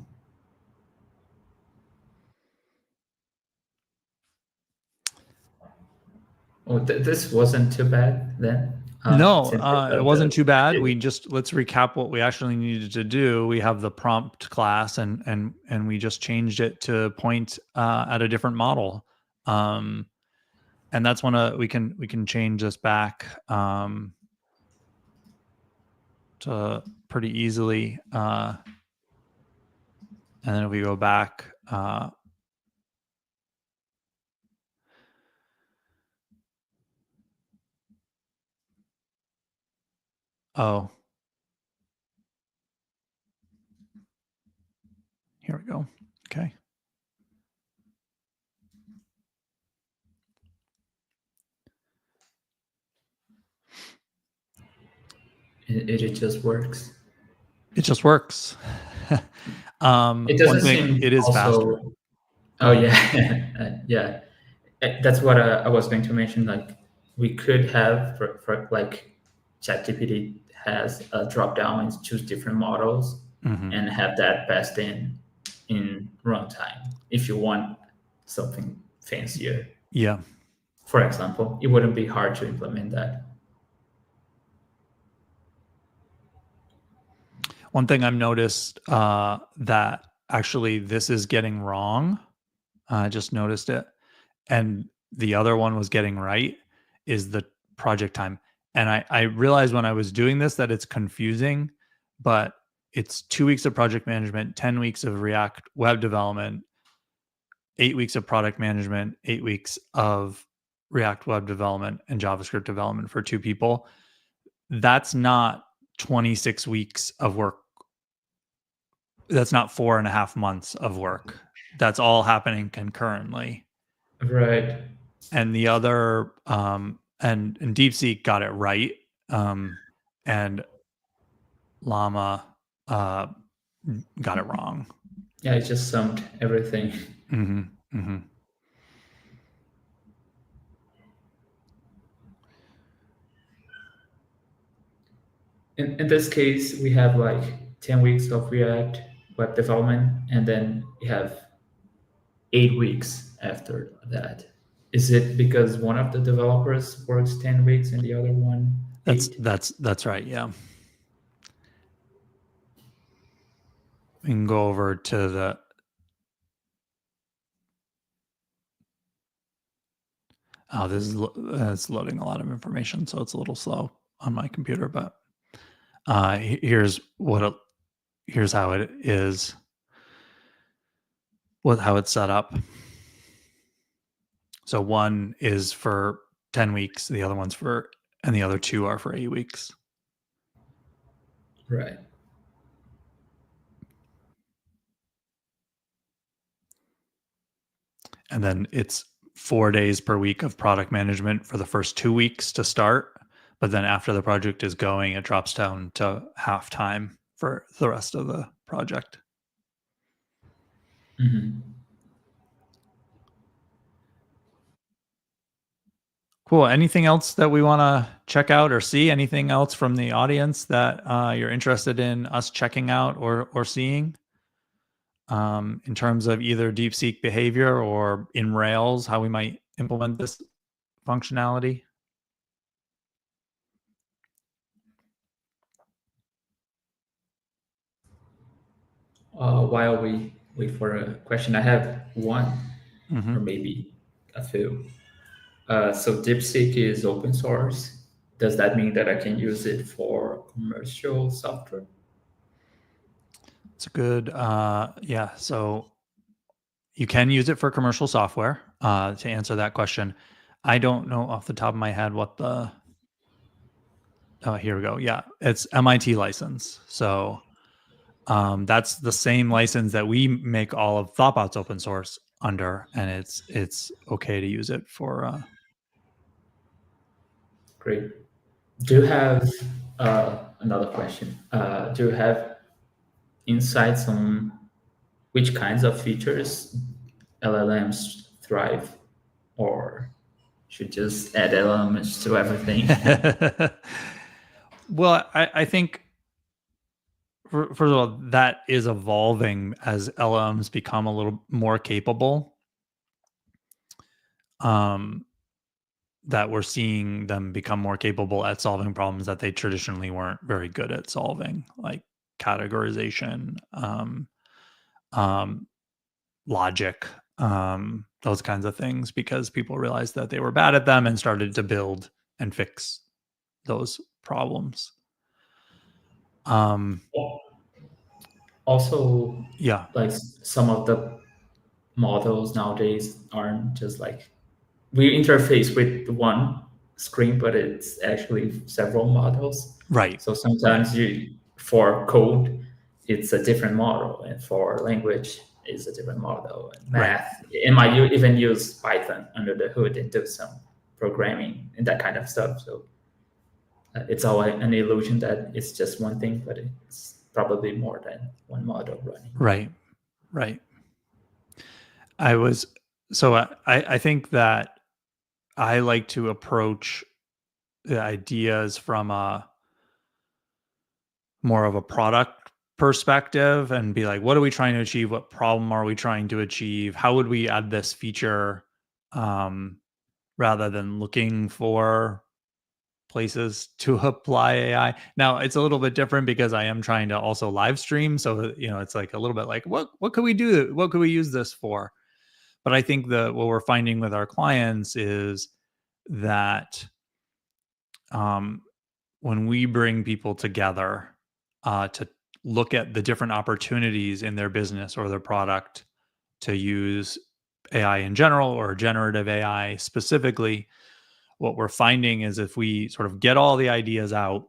Oh, this wasn't too bad then. No, since it the wasn't too bad. activity. Let's recap what we actually needed to do. We have the prompt class, and we just changed it to point at a different model. And that's when we can change this back to pretty easily. And then if we go back, oh, here we go. Okay. It just works. It just works. It One doesn't thing, seem it is faster. also. Oh yeah, yeah. That's what I was going to mention. Like we could have for like ChatGPT has a drop down and choose different models and have that passed in runtime if you want something fancier. Yeah. For example, it wouldn't be hard to implement that. One thing I've noticed that actually this is getting wrong. I just noticed it. And the other one was getting right is the project time. And I realized when I was doing this that it's confusing, but it's 2 weeks of project management, 10 weeks of React web development, 8 weeks of product management, 8 weeks of React web development and JavaScript development for 2 people. That's not 26 weeks of work. That's not 4.5 months of work. That's all happening concurrently. Right. And the other, and Deepseek got it right. And Llama got it wrong. Yeah, it just summed everything. In this case, we have like 10 weeks of React web development, and then we have 8 weeks after that. Is it because one of the developers works 10 weeks and the other one 8? That's right. Yeah. We can go over to the. Oh, this is it's loading a lot of information, so it's a little slow on my computer. But here's how it is. How it's set up. So one is for 10 weeks, the other and the other 2 are for 8 weeks. Right. And then it's 4 days per week of product management for the first 2 weeks to start. But then after the project is going, it drops down to half time for the rest of the project. Mm-hmm. Cool. Anything else that we want to check out or see? Anything else from the audience that you're interested in us checking out or seeing? In terms of either Deepseek behavior or in Rails, how we might implement this functionality? While we wait for a question, I have one Mm-hmm. or maybe a few. So Deepseek is open source. Does that mean that I can use it for commercial software? It's a good, yeah. So you can use it for commercial software. To answer that question, I don't know off the top of my head what the. Oh, here we go. Yeah, it's MIT license. So that's the same license that we make all of thoughtbot's open source under, and it's okay to use it for. Great. Do you have another question? Do you have insights on which kinds of features LLMs thrive, or should just add LLMs to everything? Well, I think first of all, that is evolving as LLMs become a little more capable. that we're seeing them become more capable at solving problems that they traditionally weren't very good at solving, like categorization, um, logic, those kinds of things, because people realized that they were bad at them and started to build and fix those problems. Also, Yeah, like some of the models nowadays aren't just like we interface with one screen, but it's actually several models. right, So right, sometimes for code, it's a different model, and for language, it's a different model. And right, math, it might even use Python under the hood and do some programming and that kind of stuff. So it's all an illusion that it's just one thing, but it's probably more than one model running. right, right. I was so I think that I like to approach the ideas from a more of a product perspective and be like, what are we trying to achieve? What problem are we trying to achieve? How would we add this feature? Um, Rather than looking for places to apply AI. Now it's a little bit different because I am trying to also live stream. So, it's like a little bit like, what could we do? What could we use this for? But I think that what we're finding with our clients is that um, when we bring people together to look at the different opportunities in their business or their product to use AI in general or generative AI specifically, what we're finding is if we sort of get all the ideas out,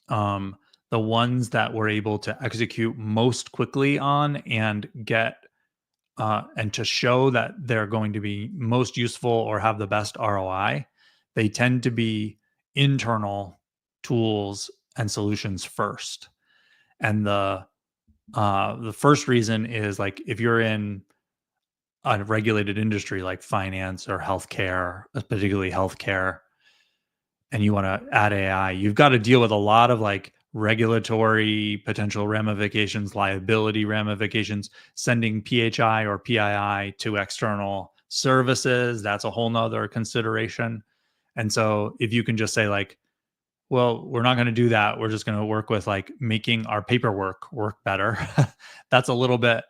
the ones that we're able to execute most quickly on and get and to show that they're going to be most useful or have the best ROI, they tend to be internal tools and solutions first. And the first reason is like if you're in a regulated industry like finance or healthcare, particularly healthcare, and you want to add AI, you've got to deal with a lot of like regulatory potential ramifications, liability ramifications, sending PHI or PII to external services. That's a whole nother consideration. And so if you can just say like, well, we're not going to do that. We're just going to work with like making our paperwork work better. That's a little bit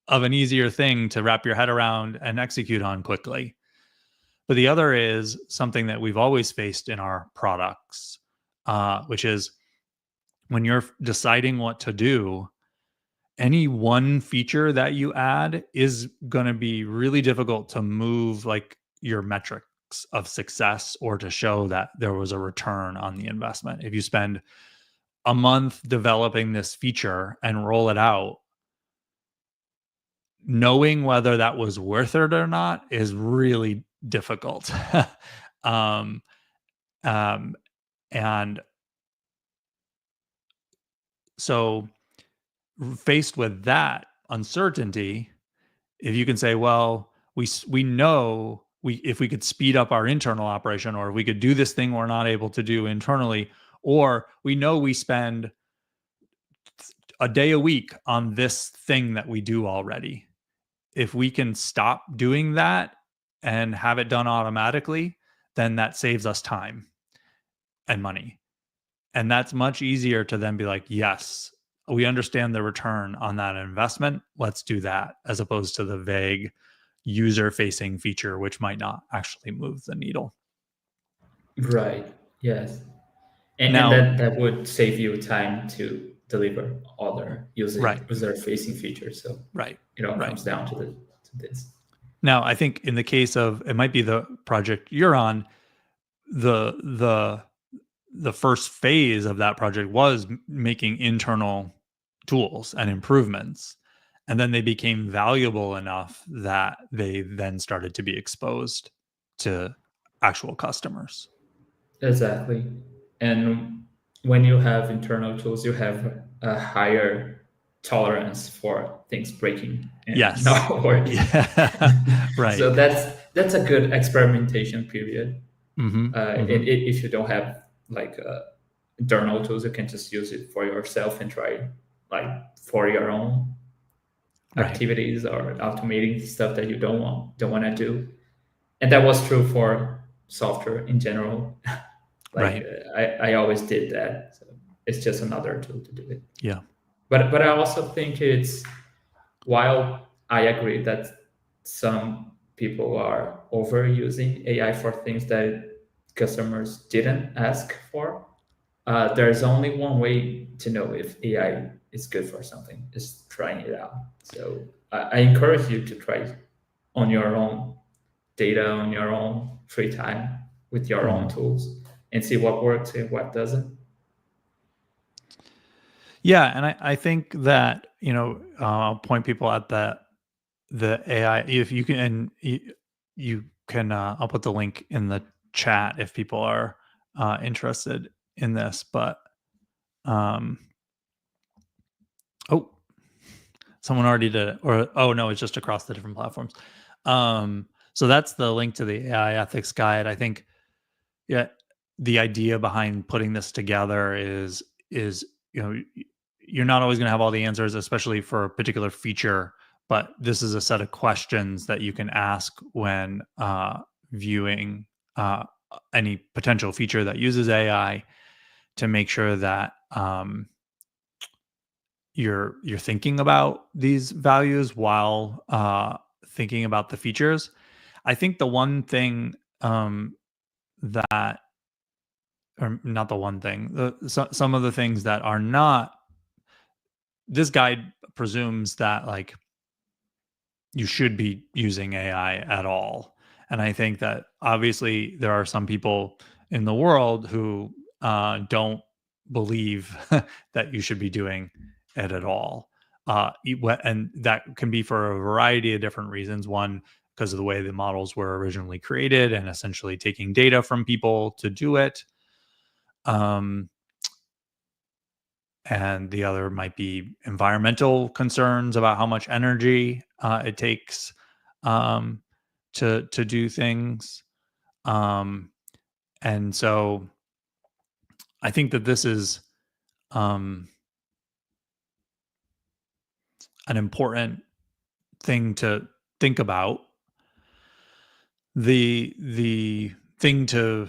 of an easier thing to wrap your head around and execute on quickly. But the other is something that we've always faced in our products, which is when you're deciding what to do, any one feature that you add is going to be really difficult to move like your metrics of success or to show that there was a return on the investment. If you spend a month developing this feature and roll it out, knowing whether that was worth it or not is really difficult. um, um, and so, faced with that uncertainty, if you can say, well, we know if we could speed up our internal operation, or we could do this thing we're not able to do internally, or we know we spend a day a week on this thing that we do already. If we can stop doing that and have it done automatically, then that saves us time and money. And that's much easier to then be like, yes, we understand the return on that investment. Let's do that, as opposed to the vague user facing feature, which might not actually move the needle. Right. Yes. And Now, that would save you time to deliver other right, user facing features. So right, it all right. comes down to this. Now, I think in the case of it might be the project you're on, the the the first phase of that project was making internal tools and improvements, and then they became valuable enough that they then started to be exposed to actual customers. Exactly. And when you have internal tools, you have a higher tolerance for things breaking and Yes. not working. Yeah. Right. So that's a good experimentation period. Hmm. And Hmm. if you don't have like internal tools, you can just use it for yourself and try like for your own Right. activities or automating stuff that you don't want to do. And that was true for software in general. Like Right. I always did that. So it's just another tool to do it. Yeah. But I also think it's, while I agree that some people are overusing AI for things that customers didn't ask for, there's only one way to know if AI is good for something, is trying it out. So I encourage you to try on your own data, on your own free time, with your own tools, and see what works and what doesn't. Yeah, and I think that, I'll point people at the AI, if you can, and you can, I'll put the link in the chat if people are interested in this, but um oh, someone already did it, or oh no, it's just across the different platforms. So that's the link to the AI ethics guide. I think, yeah, the idea behind putting this together is you're not always going to have all the answers, especially for a particular feature, but this is a set of questions that you can ask when viewing any potential feature that uses AI, to make sure that you're thinking about these values while thinking about the features. I think the one thing that, or not the one thing, some of the things that are not, this guide presumes that, like, you should be using AI at all. And I think that obviously there are some people in the world who don't believe that you should be doing it at all. And that can be for a variety of different reasons. One, because of the way the models were originally created and essentially taking data from people to do it. Um, and the other might be environmental concerns about how much energy it takes um, to do things. Um, and so I think that this is um, an important thing to think about. The thing to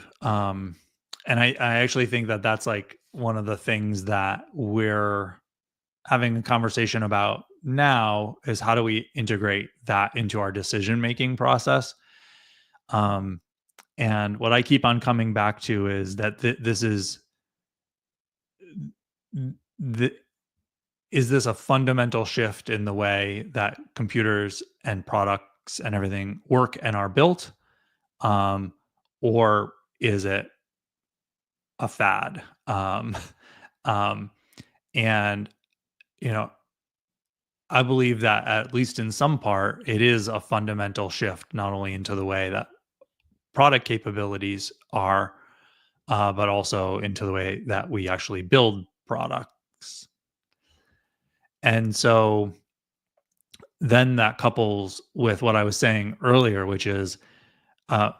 and I actually think that that's like one of the things that we're having a conversation about now, is how do we integrate that into our decision making process. um and what I keep on coming back to is that this is th- is this a fundamental shift in the way that computers and products and everything work and are built, um or is it a fad? Um and you know I believe that, at least in some part, it is a fundamental shift, not only into the way that product capabilities are, but also into the way that we actually build products. And so then that couples with what I was saying earlier, which is, uh,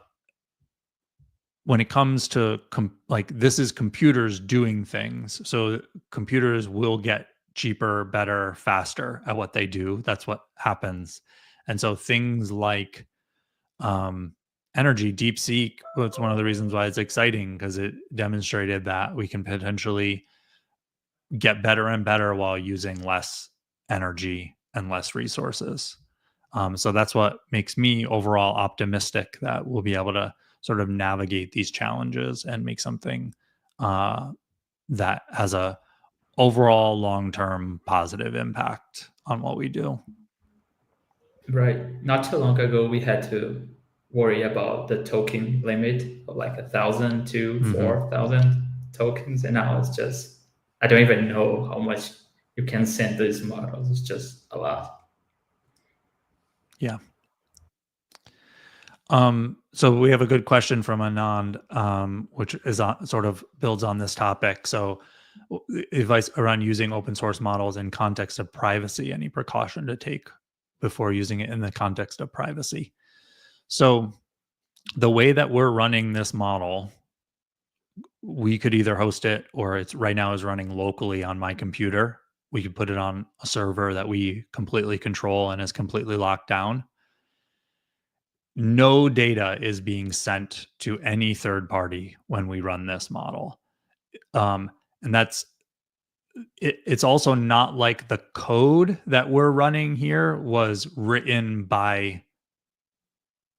when it comes to like, this is computers doing things. So computers will get cheaper, better, faster at what they do. That's what happens. And so things like um, energy, Deepseek, well, it's one of the reasons why it's exciting, because it demonstrated that we can potentially get better and better while using less energy and less resources. So that's what makes me overall optimistic that we'll be able to sort of navigate these challenges and make something uh, that has a overall long-term positive impact on what we do. Right. Not too long ago, we had to worry about the token limit of like 1,000 to Hmm. 4,000 tokens, and now it's just, I don't even know how much you can send these models. It's just a lot. Yeah. So we have a good question from Anand, which is sort of builds on this topic. So, advice around using open source models in context of privacy, any precaution to take before using it in the context of privacy. So, the way that we're running this model, we could either host it, or it's right now is running locally on my computer. We could put it on a server that we completely control and is completely locked down. no data is being sent to any third party when we run this model. And it's also not like the code that we're running here was written by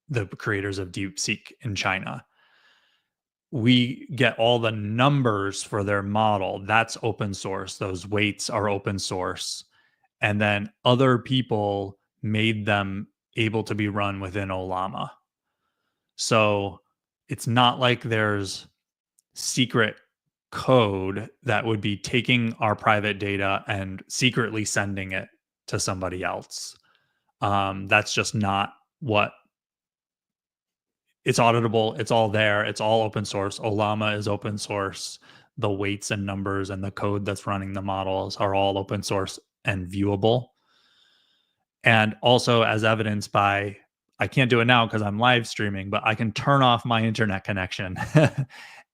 the creators of DeepSeek in China. We get all the numbers for their model. That's open source. Those weights are open source. And then other people made them able to be run within Ollama. So it's not like there's secret code that would be taking our private data and secretly sending it to somebody else. That's just not what it's auditable. It's all there. It's all open source. Ollama is open source. The weights and numbers and the code that's running the models are all open source and viewable. And also, as evidenced by, I can't do it now because I'm live streaming, but I can turn off my internet connection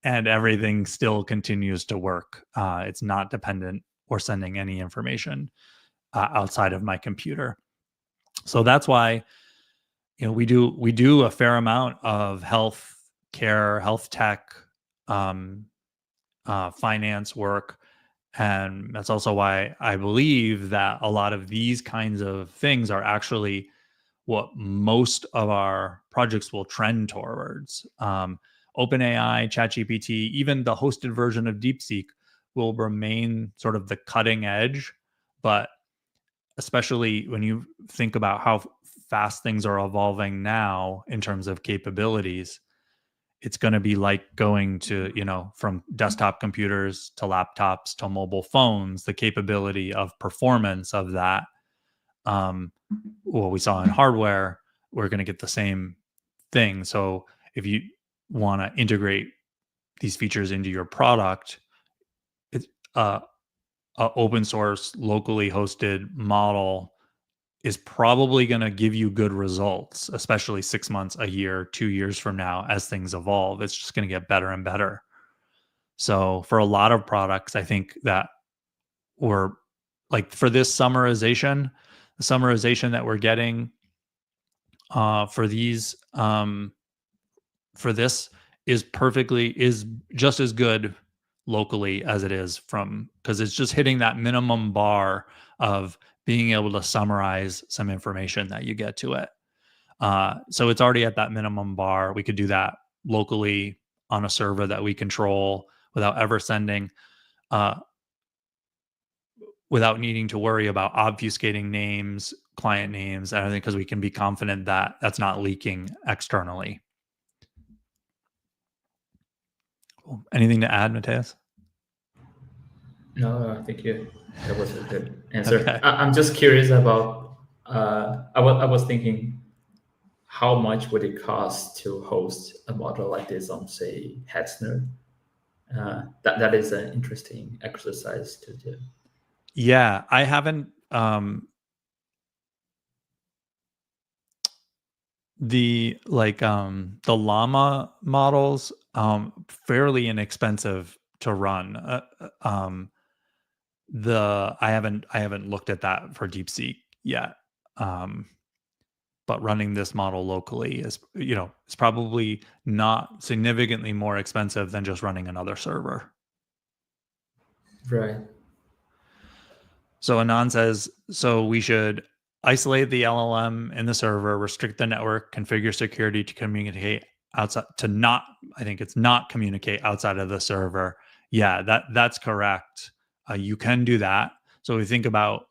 and everything still continues to work. It's not dependent or sending any information outside of my computer. So that's why, we do a fair amount of health care, health tech, finance work. And that's also why I believe that a lot of these kinds of things are actually what most of our projects will trend towards. OpenAI, ChatGPT, even the hosted version of DeepSeek will remain sort of the cutting edge. But especially when you think about how fast things are evolving now in terms of capabilities, it's going to be like going to, from desktop computers to laptops to mobile phones, the capability of performance of that. What we saw in hardware, we're going to get the same thing. So if you want to integrate these features into your product, it's a open source, locally hosted model is probably going to give you good results, especially 6 months, a year, 2 years from now, as things evolve. It's just going to get better and better. So for a lot of products, I think that we're like, for this summarization, the summarization that we're getting for these, for this is just as good locally as it is because it's just hitting that minimum bar of being able to summarize some information that you get to it. So it's already at that minimum bar. We could do that locally on a server that we control without ever sending, without needing to worry about obfuscating names, client names, everything, because we can be confident that that's not leaking externally. Cool. Anything to add, Matheus? No, I think that was a good answer. Okay. I'm just curious about, I was thinking, how much would it cost to host a model like this on, say, Hetzner? That is an interesting exercise to do. Yeah, I haven't. The llama models, fairly inexpensive to run. I haven't looked at that for DeepSeek yet. But running this model locally is probably not significantly more expensive than just running another server. Right. So Anand says, so we should isolate the LLM in the server, restrict the network, configure security to communicate outside, I think it's not communicate outside of the server. Yeah, that's correct. You can do that. So we think about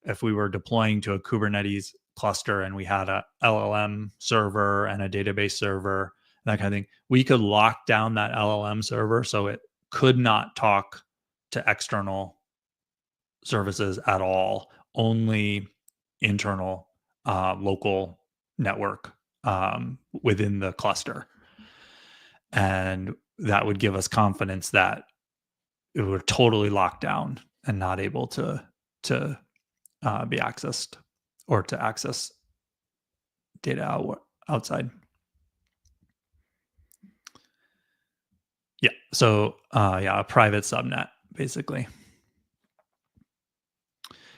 if we were deploying to a Kubernetes cluster and we had a LLM server and a database server, that kind of thing, we could lock down that LLM server so it could not talk to external services at all, only internal local network within the cluster. And that would give us confidence that it would totally locked down and not able to be accessed or to access data outside. Yeah. So a private subnet, basically.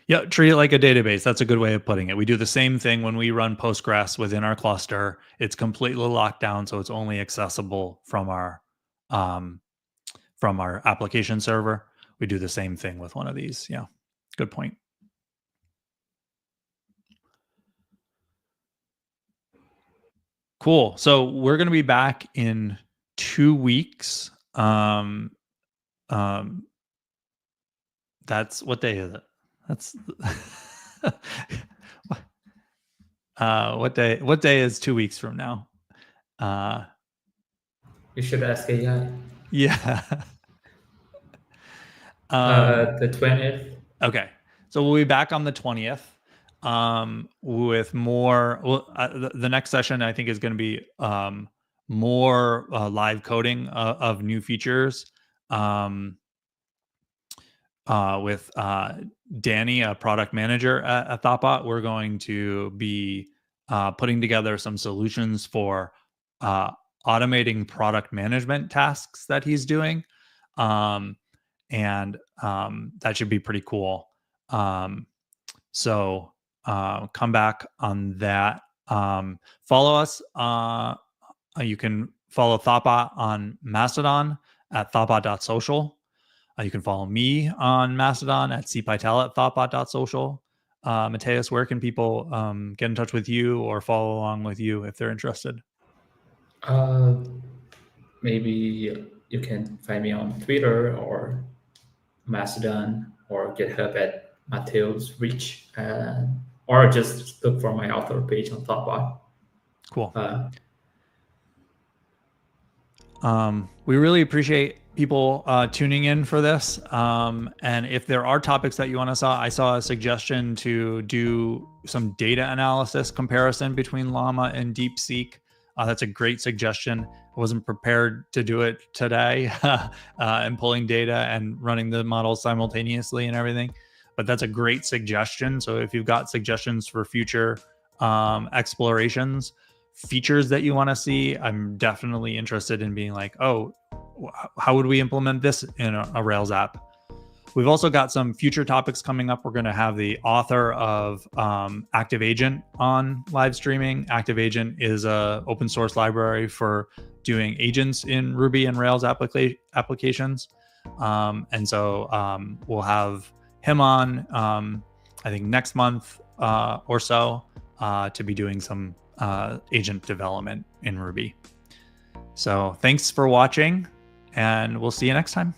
Yeah, treat it like a database. That's a good way of putting it. We do the same thing when we run Postgres within our cluster. It's completely locked down, so it's only accessible um, from our application server. We do the same thing with one of these. Yeah, good point. Cool. So we're going to be back in 2 weeks. That's what day is it? That's what day is 2 weeks from now? You should ask AI. Yeah. The 20th. Okay. So we'll be back on the 20th with more. Well, the next session I think is going to be more live coding of new features with Danny, a product manager at thoughtbot. We're going to be putting together some solutions for automating product management tasks that he's doing. And that should be pretty cool. So come back on that. Follow us. You can follow Thoughtbot on Mastodon at thoughtbot.social. You can follow me on Mastodon at cpytel@thoughtbot.social. Matheus, where can people get in touch with you or follow along with you if they're interested? Maybe you can find me on Twitter or Mastodon or GitHub at Matheus Richard, or just look for my author page on Thoughtbot. Cool. We really appreciate people tuning in for this. And if there are topics that you want to saw, I saw a suggestion to do some data analysis comparison between Llama and Deepseek. That's a great suggestion. I wasn't prepared to do it today and pulling data and running the models simultaneously and everything. But that's a great suggestion. So if you've got suggestions for future explorations, features that you want to see, I'm definitely interested in being like, oh, how would we implement this in a Rails app? We've also got some future topics coming up. We're going to have the author of Active Agent on live streaming. Active Agent is a open source library for doing agents in Ruby and Rails applications. And so we'll have him on, I think next month or so to be doing some agent development in Ruby. So thanks for watching, and we'll see you next time.